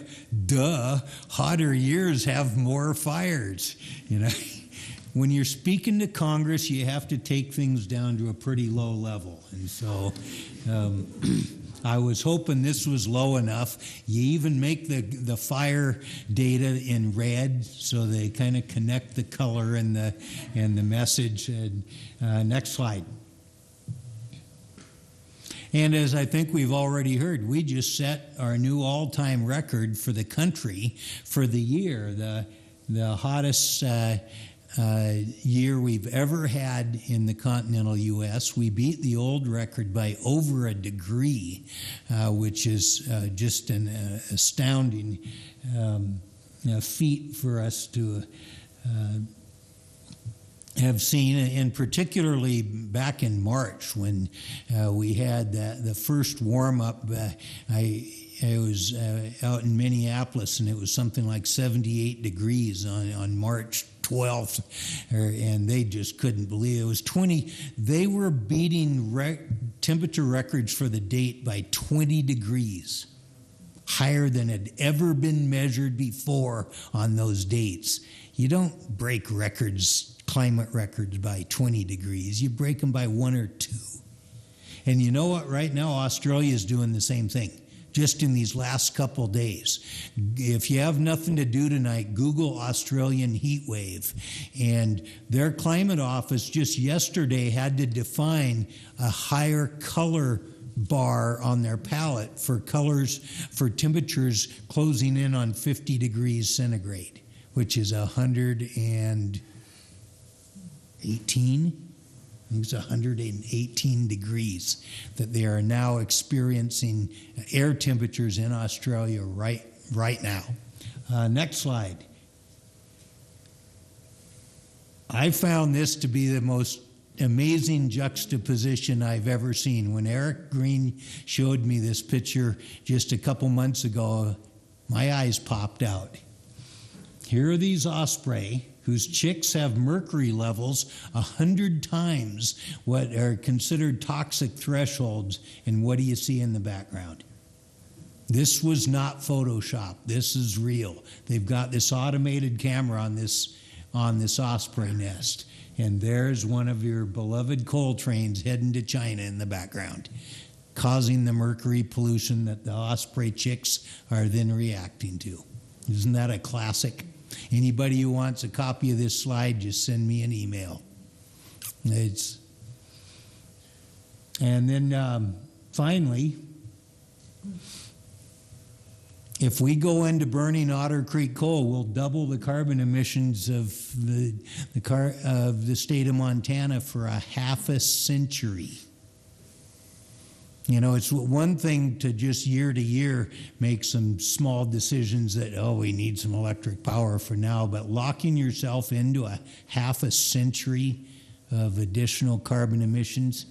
duh, hotter years have more fires, you know. When you're speaking to Congress, you have to take things down to a pretty low level. And so I was hoping this was low enough. You even make the fire data in red, so they kind of connect the color and the message. Next slide. And as I think we've already heard, we just set our new all-time record for the country for the year, the hottest year we've ever had in the continental U.S. We beat the old record by over a degree, which is just an astounding feat for us to have seen, and particularly back in March when we had the first warm-up. I was out in Minneapolis, and it was something like 78 degrees on March 12th, and they just couldn't believe it. It was 20. They were beating temperature records for the date by 20 degrees, higher than had ever been measured before on those dates. You don't break climate records by 20 degrees. You break them by 1 or 2. And you know what? Right now, Australia is doing the same thing, just in these last couple days. If you have nothing to do tonight, Google Australian heat wave. And their climate office just yesterday had to define a higher color bar on their palette for temperatures closing in on 50 degrees centigrade, which is 118. I think it's 118 degrees that they are now experiencing air temperatures in Australia right now. Next slide. I found this to be the most amazing juxtaposition I've ever seen. When Eric Green showed me this picture just a couple months ago, my eyes popped out. Here are these osprey whose chicks have mercury levels 100 times what are considered toxic thresholds, and what do you see in the background? This was not Photoshop. This is real. They've got this automated camera on this osprey nest, and there's one of your beloved coal trains heading to China in the background, causing the mercury pollution that the osprey chicks are then reacting to. Isn't that a classic? Anybody who wants a copy of this slide, just send me an email. And then finally, if we go into burning Otter Creek coal, we'll double the carbon emissions of the state of Montana for a half a century. You know, it's one thing to just year to year make some small decisions that, oh, we need some electric power for now, but locking yourself into a half a century of additional carbon emissions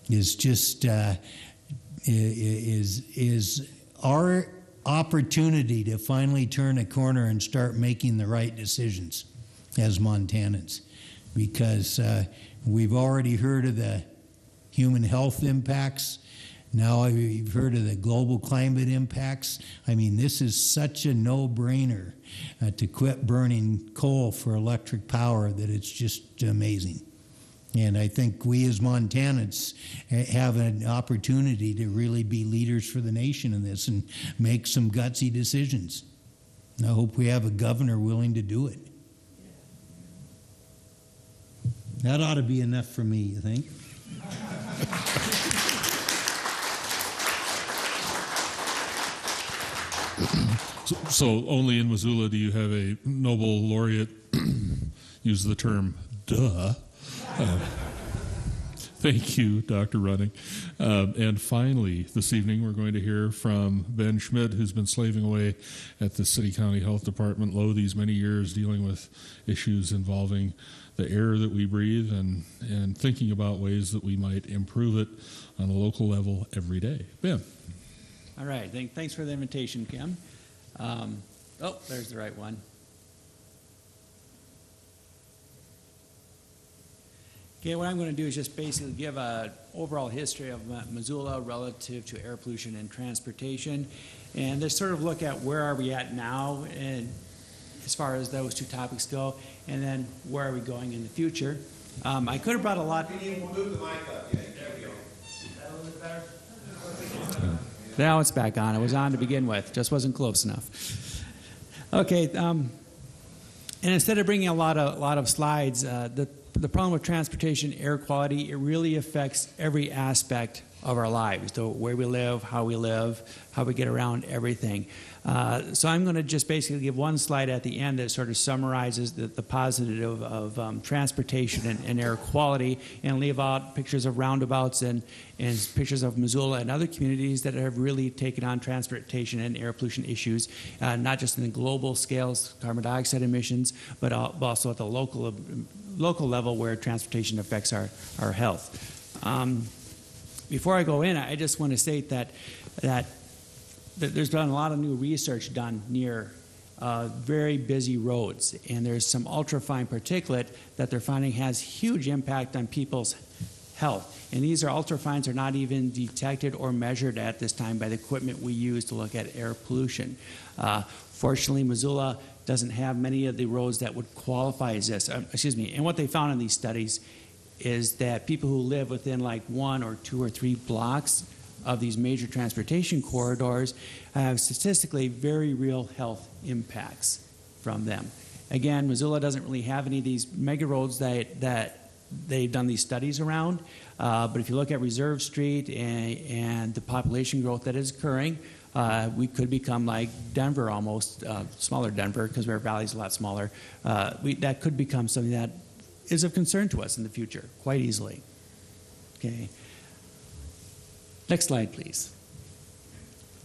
is just is our opportunity to finally turn a corner and start making the right decisions as Montanans, because we've already heard of the human health impacts. Now you've heard of the global climate impacts. I mean, this is such a no-brainer to quit burning coal for electric power that it's just amazing. And I think we as Montanans have an opportunity to really be leaders for the nation in this and make some gutsy decisions. And I hope we have a governor willing to do it. That ought to be enough for me, you think? So only in Missoula do you have a Nobel laureate use the term duh. Thank you, Dr. Running. And finally, this evening, we're going to hear from Ben Schmidt, who's been slaving away at the City County Health Department low these many years, dealing with issues involving the air that we breathe and thinking about ways that we might improve it on a local level every day. Ben. All right. Thanks for the invitation, Kim. There's the right one. Okay, what I'm going to do is just basically give an overall history of Missoula relative to air pollution and transportation, and just sort of look at where are we at now, and as far as those two topics go, and then where are we going in the future. I could have brought a lot. Can you move the mic up? Yeah, there we go. Is that a little bit better? Now it's back on. It was on to begin with, just wasn't close enough. Okay, and instead of bringing a lot of slides, the problem with transportation air quality, it really affects every aspect of our lives, so where we live, how we get around, everything. So I'm going to just basically give one slide at the end that sort of summarizes the positive of transportation and air quality, and leave out pictures of roundabouts and pictures of Missoula and other communities that have really taken on transportation and air pollution issues, not just in the global scales, carbon dioxide emissions, but also at the local level where transportation affects our health. Before I go in, I just want to state that there's been a lot of new research done near very busy roads, and there's some ultrafine particulate that they're finding has huge impact on people's health. And these ultrafines are not even detected or measured at this time by the equipment we use to look at air pollution. Fortunately, Missoula doesn't have many of the roads that would qualify as this. And what they found in these studies is that people who live within like 1 or 2 or 3 blocks of these major transportation corridors have statistically very real health impacts from them. Again, Missoula doesn't really have any of these mega roads that they've done these studies around, but if you look at Reserve Street and the population growth that is occurring, we could become like Denver almost, smaller Denver because our valley's a lot smaller. That could become something that is of concern to us in the future quite easily. Okay. Next slide, please.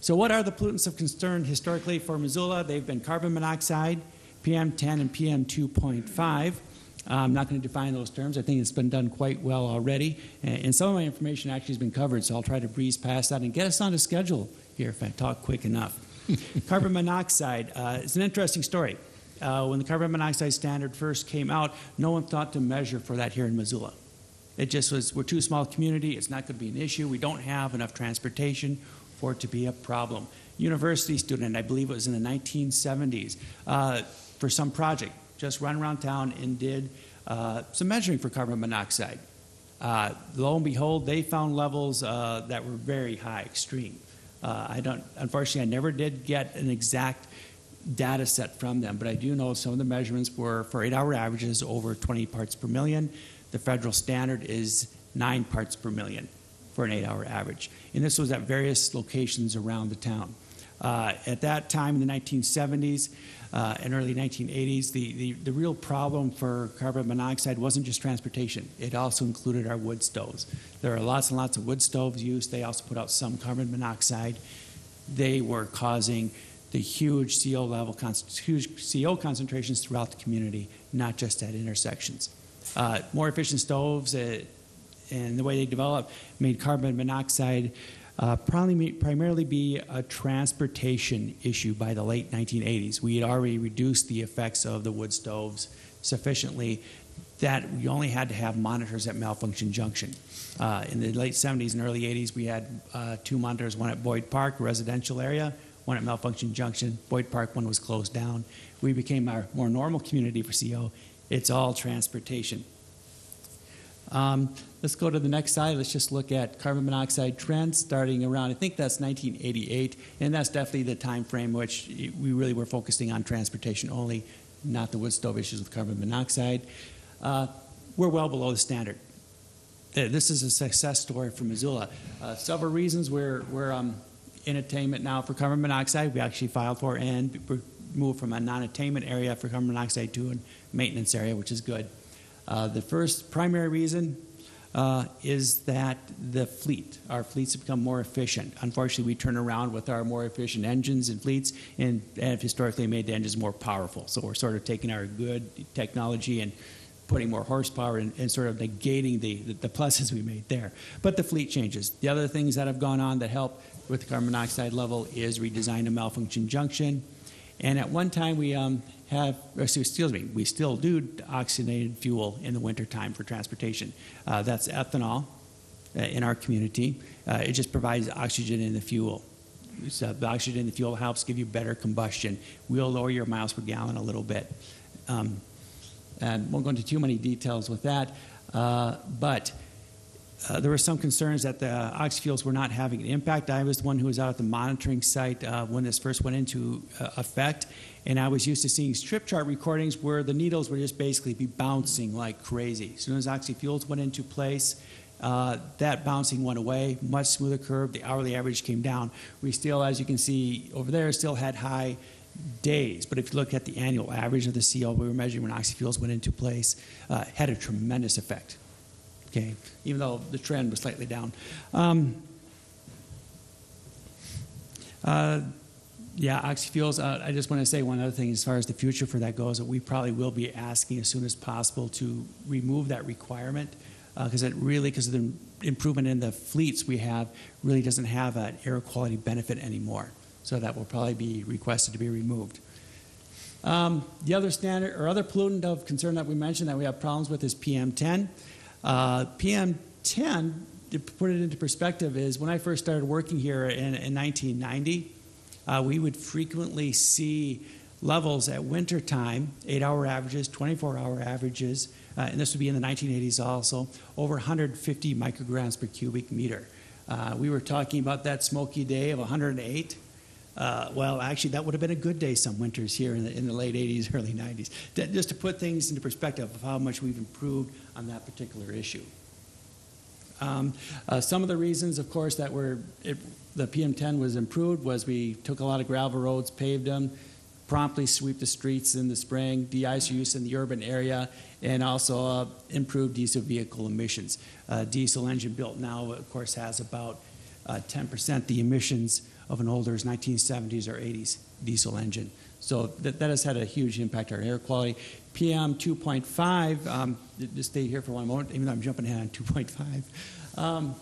So what are the pollutants of concern historically for Missoula? They've been carbon monoxide, PM10 and PM2.5. I'm not going to define those terms. I think it's been done quite well already. And some of my information actually has been covered, so I'll try to breeze past that and get us on a schedule here if I talk quick enough. Carbon monoxide, it's an interesting story. When the carbon monoxide standard first came out, no one thought to measure for that here in Missoula. It just was, we're too small a community, it's not going to be an issue, we don't have enough transportation for it to be a problem. University student, I believe it was in the 1970s, for some project, just run around town and did some measuring for carbon monoxide. Lo and behold, they found levels that were very high, extreme. Unfortunately, I never did get an exact data set from them, but I do know some of the measurements were for 8-hour averages over 20 parts per million. The federal standard is 9 parts per million for an 8-hour average. And this was at various locations around the town. At that time in the 1970s and early 1980s, the real problem for carbon monoxide wasn't just transportation. It also included our wood stoves. There are lots and lots of wood stoves used. They also put out some carbon monoxide. They were causing the huge CO concentrations throughout the community, not just at intersections. More efficient stoves and the way they developed made carbon monoxide primarily be a transportation issue by the late 1980s. We had already reduced the effects of the wood stoves sufficiently that we only had to have monitors at Malfunction Junction. In the late 70s and early 80s, we had 2 monitors, one at Boyd Park, residential area, one at Malfunction Junction. Boyd Park one was closed down. We became our more normal community for CO. It's all transportation. Let's go to the next slide. Let's just look at carbon monoxide trends starting around, I think that's 1988, and that's definitely the time frame which we really were focusing on transportation only, not the wood stove issues with carbon monoxide. We're well below the standard. This is a success story for Missoula. Several reasons we're in attainment now for carbon monoxide. We actually filed for and moved from a non-attainment area for carbon monoxide to a maintenance area, which is good. The first primary reason is that our fleets have become more efficient. Unfortunately, we turn around with our more efficient engines and fleets and have historically made the engines more powerful. So we're sort of taking our good technology and putting more horsepower and sort of negating the pluses we made there. But the fleet changes. The other things that have gone on that help with the carbon monoxide level is redesign of Malfunction Junction. And at one time we we still do oxygenated fuel in the wintertime for transportation. That's ethanol in our community. It just provides oxygen in the fuel. So the oxygen in the fuel helps give you better combustion. We'll lower your miles per gallon a little bit. And won't go into too many details with that, but there were some concerns that the oxyfuels were not having an impact. I was the one who was out at the monitoring site when this first went into effect, and I was used to seeing strip chart recordings where the needles would just basically be bouncing like crazy. As soon as oxyfuels went into place, that bouncing went away, much smoother curve. The hourly average came down. We still, as you can see over there, still had high days, but if you look at the annual average of the CO we were measuring when oxyfuels went into place, had a tremendous effect. Okay, even though the trend was slightly down. Oxyfuels. I just want to say one other thing as far as the future for that goes, that we probably will be asking as soon as possible to remove that requirement because of the improvement in the fleets we have, really doesn't have an air quality benefit anymore. So that will probably be requested to be removed. The other standard or other pollutant of concern that we mentioned that we have problems with is PM10. PM10, to put it into perspective, is when I first started working here in 1990, we would frequently see levels at wintertime, 8-hour averages, 24-hour averages, and this would be in the 1980s also, over 150 micrograms per cubic meter. We were talking about that smoky day of 108. Well, actually, that would have been a good day some winters here in the late 80s, early 90s. Just to put things into perspective of how much we've improved on that particular issue. Some of the reasons, of course, that the PM10 was improved was we took a lot of gravel roads, paved them, promptly sweep the streets in the spring, de-ice use in the urban area, and also improved diesel vehicle emissions. Diesel engine built now, of course, has about 10% the emissions of an older 1970s or 80s diesel engine. So that has had a huge impact on our air quality. PM 2.5, just stay here for one moment, even though I'm jumping ahead on 2.5.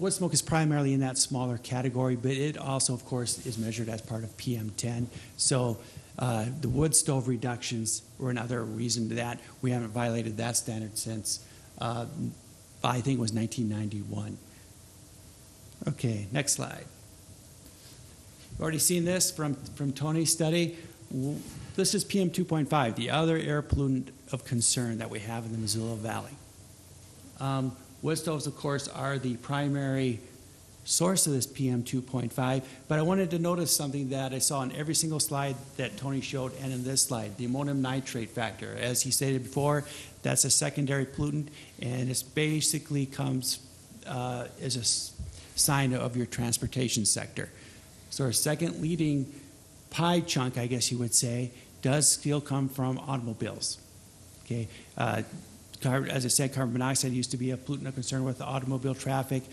Wood smoke is primarily in that smaller category, but it also, of course, is measured as part of PM10. So the wood stove reductions were another reason to that. We haven't violated that standard since, I think it was 1991. Okay, next slide. We've already seen this from Tony's study. This is PM 2.5, the other air pollutant of concern that we have in the Missoula Valley. Wood stoves, of course, are the primary source of this PM 2.5, but I wanted to notice something that I saw on every single slide that Tony showed and in this slide, the ammonium nitrate factor. As he stated before, that's a secondary pollutant, and it basically comes as a sign of your transportation sector. So our second leading pie chunk, I guess you would say, does still come from automobiles. Okay, as I said, carbon monoxide used to be a pollutant of concern with the automobile traffic.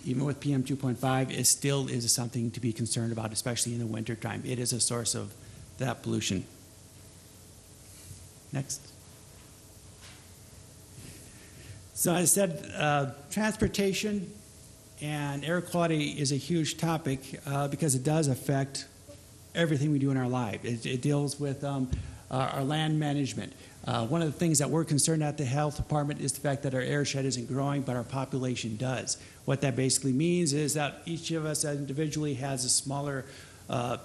Even with PM 2.5, it still is something to be concerned about, especially in the wintertime. It is a source of that pollution. Next. So as I said, transportation and air quality is a huge topic because it does affect everything we do in our life. It deals with our land management. One of the things that we're concerned at the health department is the fact that our airshed isn't growing, but our population does. What that basically means is that each of us individually has a smaller amount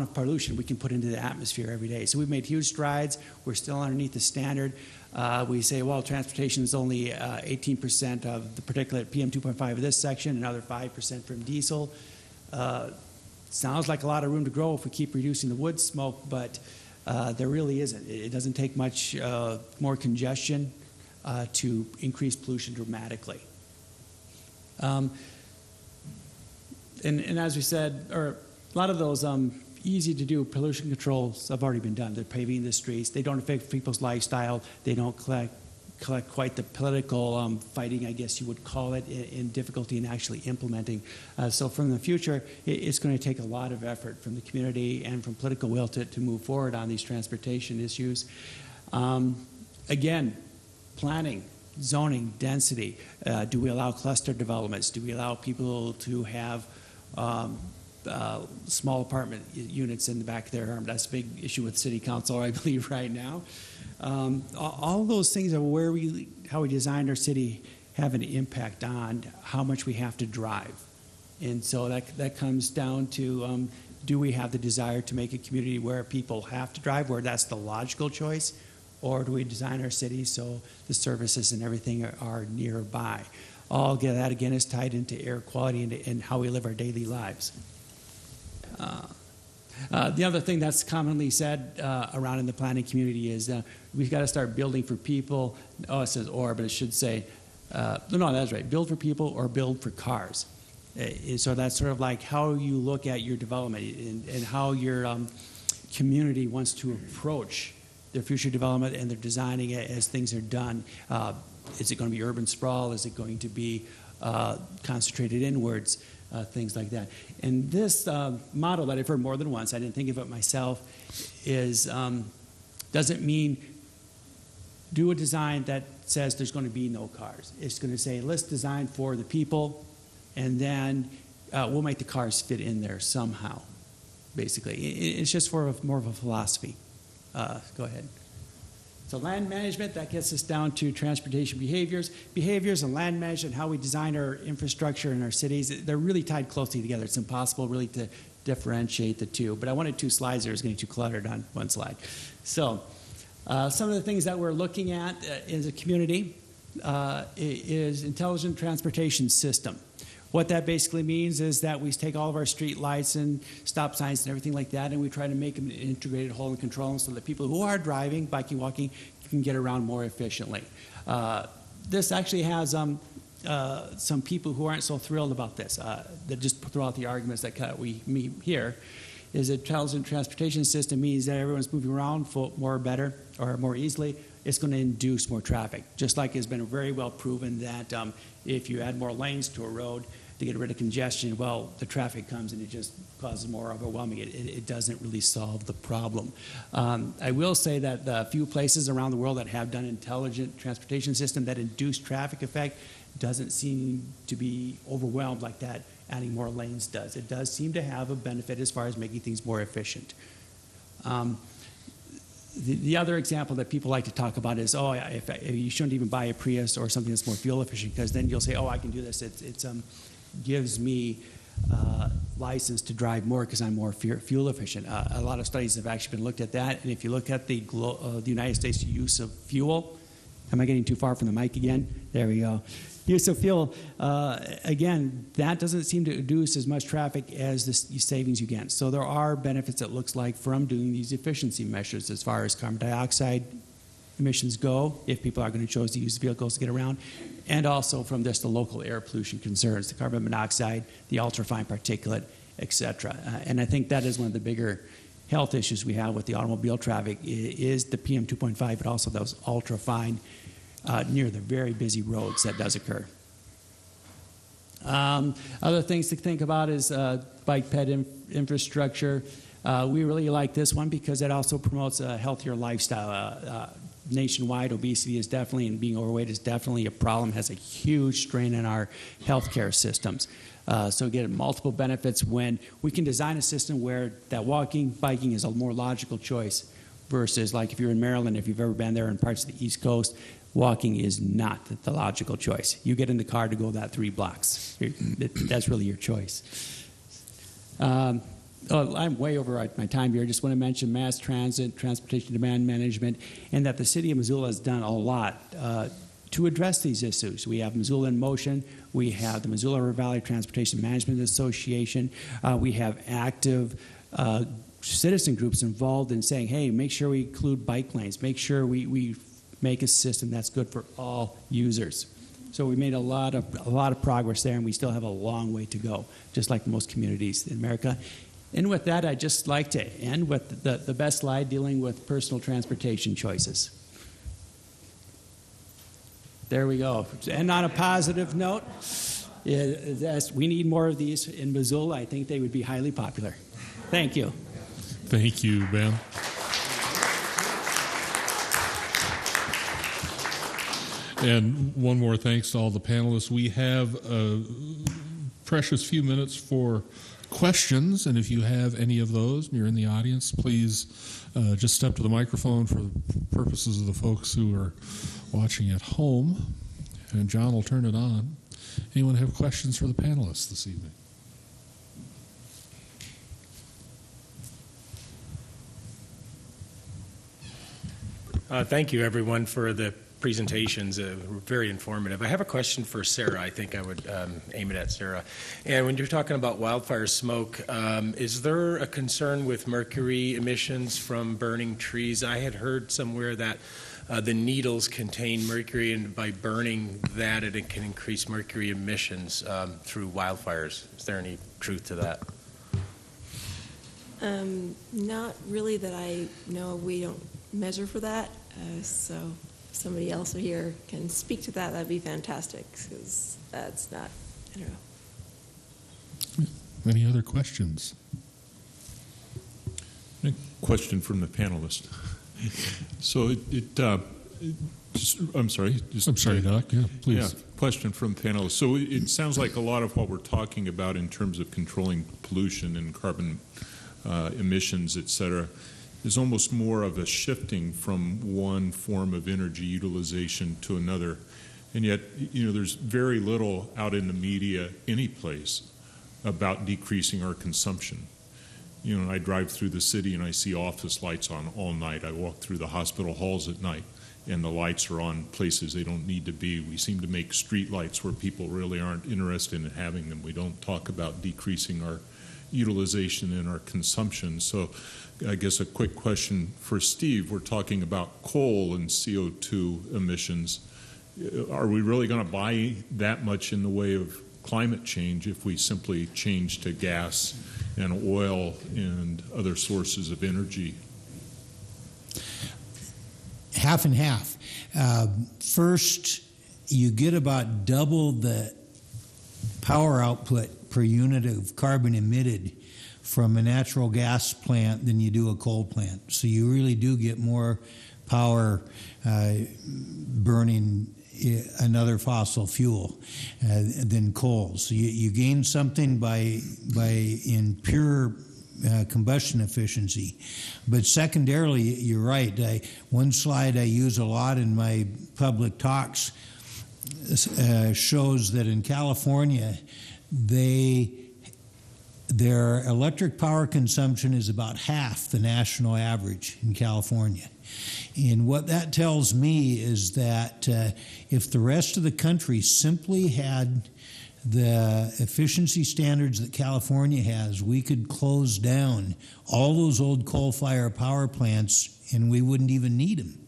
of pollution we can put into the atmosphere every day. So we've made huge strides. We're still underneath the standard. We say, well, transportation is only 18% of the particulate PM 2.5 of this section, another 5% from diesel. Sounds like a lot of room to grow if we keep reducing the wood smoke, but there really isn't. It doesn't take much more congestion to increase pollution dramatically. And as we said, a lot of those easy to do pollution controls have already been done. They're paving the streets. They don't affect people's lifestyle. They don't collect quite the political fighting, I guess you would call it, in difficulty in actually implementing. So from the future, it's going to take a lot of effort from the community and from political will to move forward on these transportation issues. Again, planning, zoning, density. Do we allow cluster developments? Do we allow people to have small apartment units in the back of their home? That's a big issue with city council, I believe, right now. All those things are how we designed our city have an impact on how much we have to drive. And so that comes down to, do we have the desire to make a community where people have to drive, where that's the logical choice, or do we design our city so the services and everything are nearby? All of that, again, is tied into air quality and how we live our daily lives. The other thing that's commonly said around in the planning community is we've got to start building for people. Oh, it says or, but it should say, no, that's right, build for people or build for cars. So that's sort of like how you look at your development and how your community wants to approach their future development, and they're designing it as things are done. Is it going to be urban sprawl? Is it going to be concentrated inwards? Things like that. And this model that I've heard more than once, I didn't think of it myself, is doesn't mean do a design that says there's going to be no cars. It's going to say let's design for the people, and then we'll make the cars fit in there somehow. Basically, it's just more of a philosophy. Go ahead. So land management, that gets us down to transportation behaviors. Behaviors and land management, how we design our infrastructure in our cities, they're really tied closely together. It's impossible really to differentiate the two. But I wanted 2 slides there. It was getting too cluttered on one slide. So some of the things that we're looking at as a community is intelligent transportation system. What that basically means is that we take all of our street lights and stop signs and everything like that, and we try to make them an integrated whole and control them so that people who are driving, biking, walking, can get around more efficiently. This actually has some people who aren't so thrilled about this, that just throw out the arguments that we meet here, is that intelligent transportation system means that everyone's moving around better or more easily. It's going to induce more traffic, just like it's been very well proven that if you add more lanes to a road to get rid of congestion, well, the traffic comes and it just causes more overwhelming. It doesn't really solve the problem. I will say that the few places around the world that have done intelligent transportation system that induce traffic effect doesn't seem to be overwhelmed like that adding more lanes does. It does seem to have a benefit as far as making things more efficient. The other example that people like to talk about is, you shouldn't even buy a Prius or something that's more fuel efficient, because then you'll say, I can do this. It gives me license to drive more because I'm more fuel efficient. A lot of studies have actually been looked at that, and if you look at the United States use of fuel, am I getting too far from the mic again? There we go. use of fuel, again, that doesn't seem to reduce as much traffic as the savings you get. So there are benefits, it looks like, from doing these efficiency measures as far as carbon dioxide emissions go, if people are going to choose to use vehicles to get around, and also from just the local air pollution concerns, the carbon monoxide, the ultrafine particulate, etc. And I think that is one of the bigger health issues we have with the automobile traffic is the PM 2.5, but also those ultrafine near the very busy roads that does occur. Other things to think about is bike ped infrastructure. We really like this one because it also promotes a healthier lifestyle. Nationwide, obesity is definitely, and being overweight is definitely a problem, has a huge strain on our healthcare systems. So get multiple benefits when we can design a system where that walking, biking is a more logical choice versus like if you're in Maryland, if you've ever been there in parts of the East Coast, walking is not the logical choice. You get in the car to go that 3 blocks. That's really your choice. I'm way over my time here. I just want to mention mass transit, transportation demand management, and that the city of Missoula has done a lot to address these issues. We have Missoula in Motion. We have the Missoula River Valley Transportation Management Association. We have active citizen groups involved in saying, hey, make sure we include bike lanes. Make sure we make a system that's good for all users. So we made a lot of progress there, and we still have a long way to go, just like most communities in America. And with that, I'd just like to end with the best slide dealing with personal transportation choices. There we go. And on a positive note, we need more of these in Missoula. I think they would be highly popular. Thank you. Thank you, Ben. And one more thanks to all the panelists. We have a precious few minutes for questions, and if you have any of those and you're in the audience, please just step to the microphone for the purposes of the folks who are watching at home. And John will turn it on. Anyone have questions for the panelists this evening? Thank you, everyone, for the presentations. Very informative. I have a question for Sarah. I think I would aim it at Sarah. And when you're talking about wildfire smoke, is there a concern with mercury emissions from burning trees? I had heard somewhere that the needles contain mercury, and by burning that, it can increase mercury emissions through wildfires. Is there any truth to that? Not really that I know. We don't measure for that. So if somebody else here can speak to that, that'd be fantastic, because that's not, I don't know. Any other questions? A question from the panelist. So I'm sorry, Doc. Yeah, please. Yeah, question from panelists. So it sounds like a lot of what we're talking about in terms of controlling pollution and carbon emissions, et cetera, is almost more of a shifting from one form of energy utilization to another. And yet, there's very little out in the media any place about decreasing our consumption. I drive through the city and I see office lights on all night. I walk through the hospital halls at night and the lights are on places they don't need to be. We seem to make street lights where people really aren't interested in having them. We don't talk about decreasing our utilization and our consumption. So I guess a quick question for Steve. We're talking about coal and CO2 emissions. Are we really going to buy that much in the way of climate change if we simply change to gas and oil and other sources of energy? Half and half. First, you get about double the power output per unit of carbon emitted from a natural gas plant than you do a coal plant. So you really do get more power burning another fossil fuel than coal. So you gain something by in pure combustion efficiency. But secondarily, you're right. One slide I use a lot in my public talks shows that in California, their electric power consumption is about half the national average in California. And what that tells me is that if the rest of the country simply had the efficiency standards that California has, we could close down all those old coal-fired power plants and we wouldn't even need them.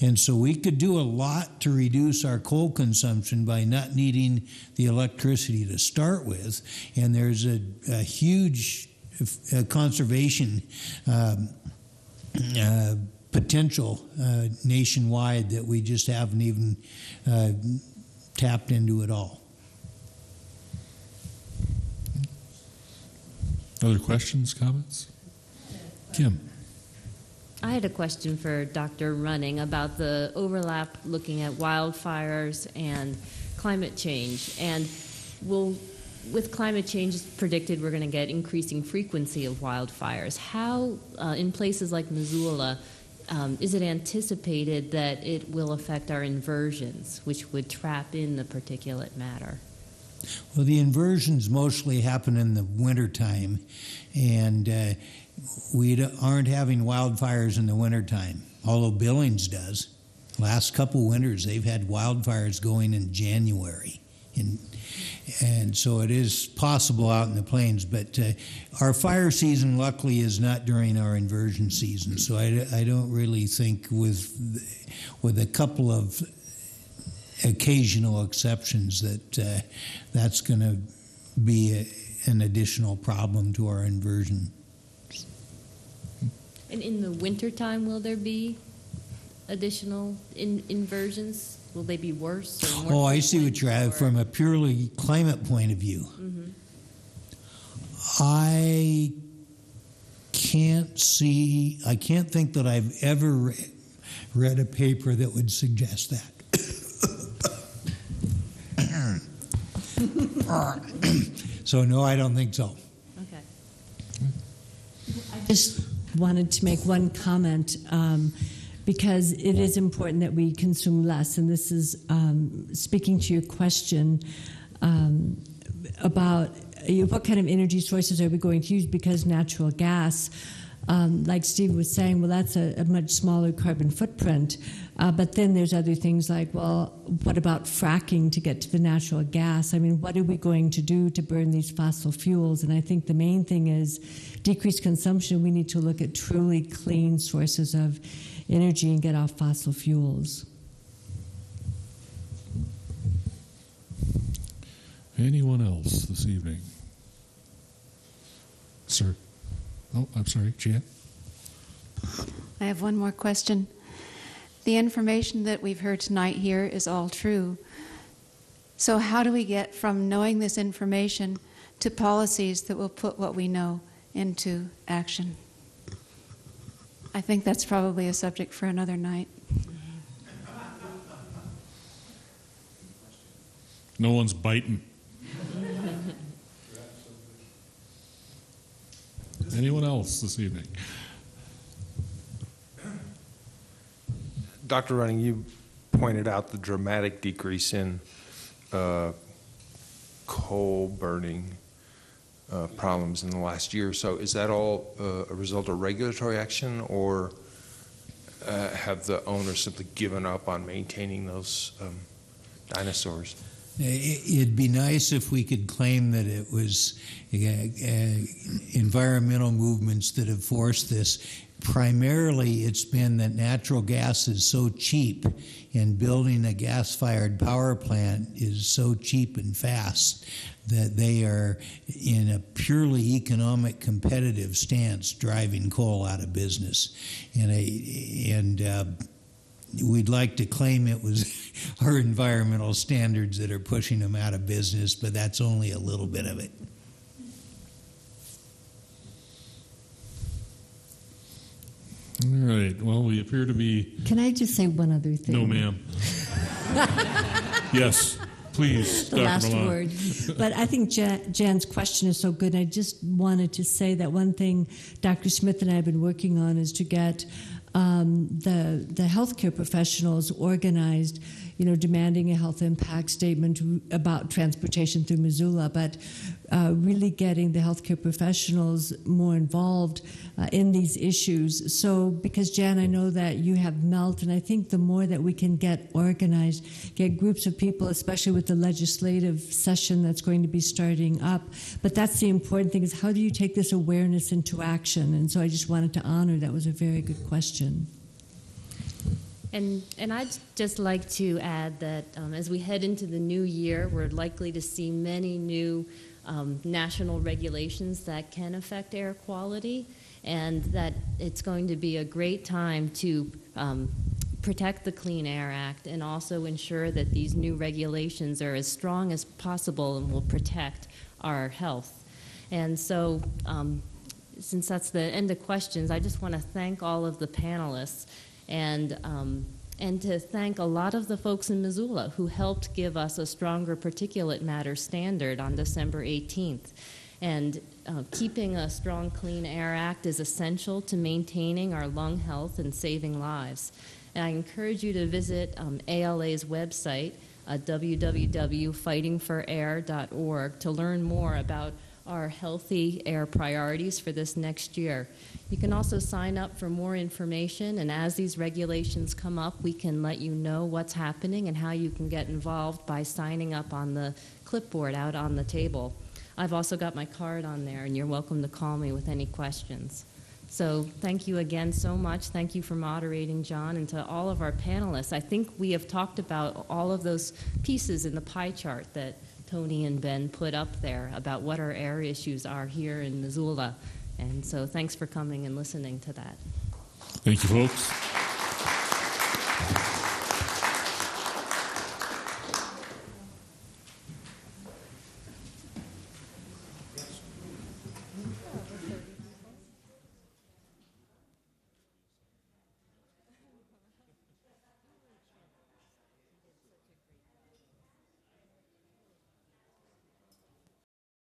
And so we could do a lot to reduce our coal consumption by not needing the electricity to start with. And there's a huge conservation potential nationwide that we just haven't even tapped into at all. Other questions, comments? Kim. I had a question for Dr. Running about the overlap looking at wildfires and climate change. And with climate change, it's predicted we're going to get increasing frequency of wildfires. How, in places like Missoula, is it anticipated that it will affect our inversions, which would trap in the particulate matter? Well, the inversions mostly happen in the wintertime, and we aren't having wildfires in the wintertime, although Billings does. Last couple winters, they've had wildfires going in January. And so it is possible out in the plains, but our fire season, luckily, is not during our inversion season. So I don't really think, with a couple of occasional exceptions, that that's going to be an additional problem to our inversion. And in the wintertime, will there be additional inversions? Will they be worse or more? Oh, I see what you're at from a purely climate point of view. Mm-hmm. I can't think that I've ever read a paper that would suggest that. So, no, I don't think so. Okay. I just wanted to make one comment because it is important that we consume less, and this is speaking to your question about what kind of energy sources are we going to use, because natural gas, like Steve was saying, well, that's a much smaller carbon footprint. But then there's other things like, well, what about fracking to get to the natural gas? I mean, what are we going to do to burn these fossil fuels? And I think the main thing is decreased consumption. We need to look at truly clean sources of energy and get off fossil fuels. Anyone else this evening? Sir? Oh, I'm sorry, Jan? I have one more question. The information that we've heard tonight here is all true. So how do we get from knowing this information to policies that will put what we know into action? I think that's probably a subject for another night. No one's biting. Anyone else this evening? Dr. Running, you pointed out the dramatic decrease in coal burning problems in the last year or so. Is that all a result of regulatory action, or have the owners simply given up on maintaining those dinosaurs? It'd be nice if we could claim that it was environmental movements that have forced this. Primarily, it's been that natural gas is so cheap, and building a gas-fired power plant is so cheap and fast that they are in a purely economic competitive stance driving coal out of business. And we'd like to claim it was our environmental standards that are pushing them out of business, but that's only a little bit of it. All right. Well, we appear to be... Can I just say one other thing? No, ma'am. Yes, please, The Dr. last Milan. word. But I think Jan's question is so good. I just wanted to say that one thing Dr. Smith and I have been working on is to get the healthcare professionals organized, demanding a health impact statement about transportation through Missoula, but really getting the healthcare professionals more involved in these issues. So, because Jan, I know that you have MELT, and I think the more that we can get organized, get groups of people, especially with the legislative session that's going to be starting up. But that's the important thing, is how do you take this awareness into action? And so I just wanted to honor, that was a very good question. And I'd just like to add that as we head into the new year, we're likely to see many new national regulations that can affect air quality, and that it's going to be a great time to protect the Clean Air Act and also ensure that these new regulations are as strong as possible and will protect our health. And so since that's the end of questions, I just want to thank all of the panelists and to thank a lot of the folks in Missoula who helped give us a stronger particulate matter standard on December 18th. And keeping a strong Clean Air Act is essential to maintaining our lung health and saving lives. And I encourage you to visit ALA's website, www.fightingforair.org, to learn more about our healthy air priorities for this next year. You can also sign up for more information, and as these regulations come up, we can let you know what's happening and how you can get involved by signing up on the clipboard out on the table. I've also got my card on there, and you're welcome to call me with any questions. So thank you again so much. Thank you for moderating, John, and to all of our panelists. I think we have talked about all of those pieces in the pie chart that Tony and Ben put up there about what our air issues are here in Missoula. And so thanks for coming and listening to that. Thank you, folks.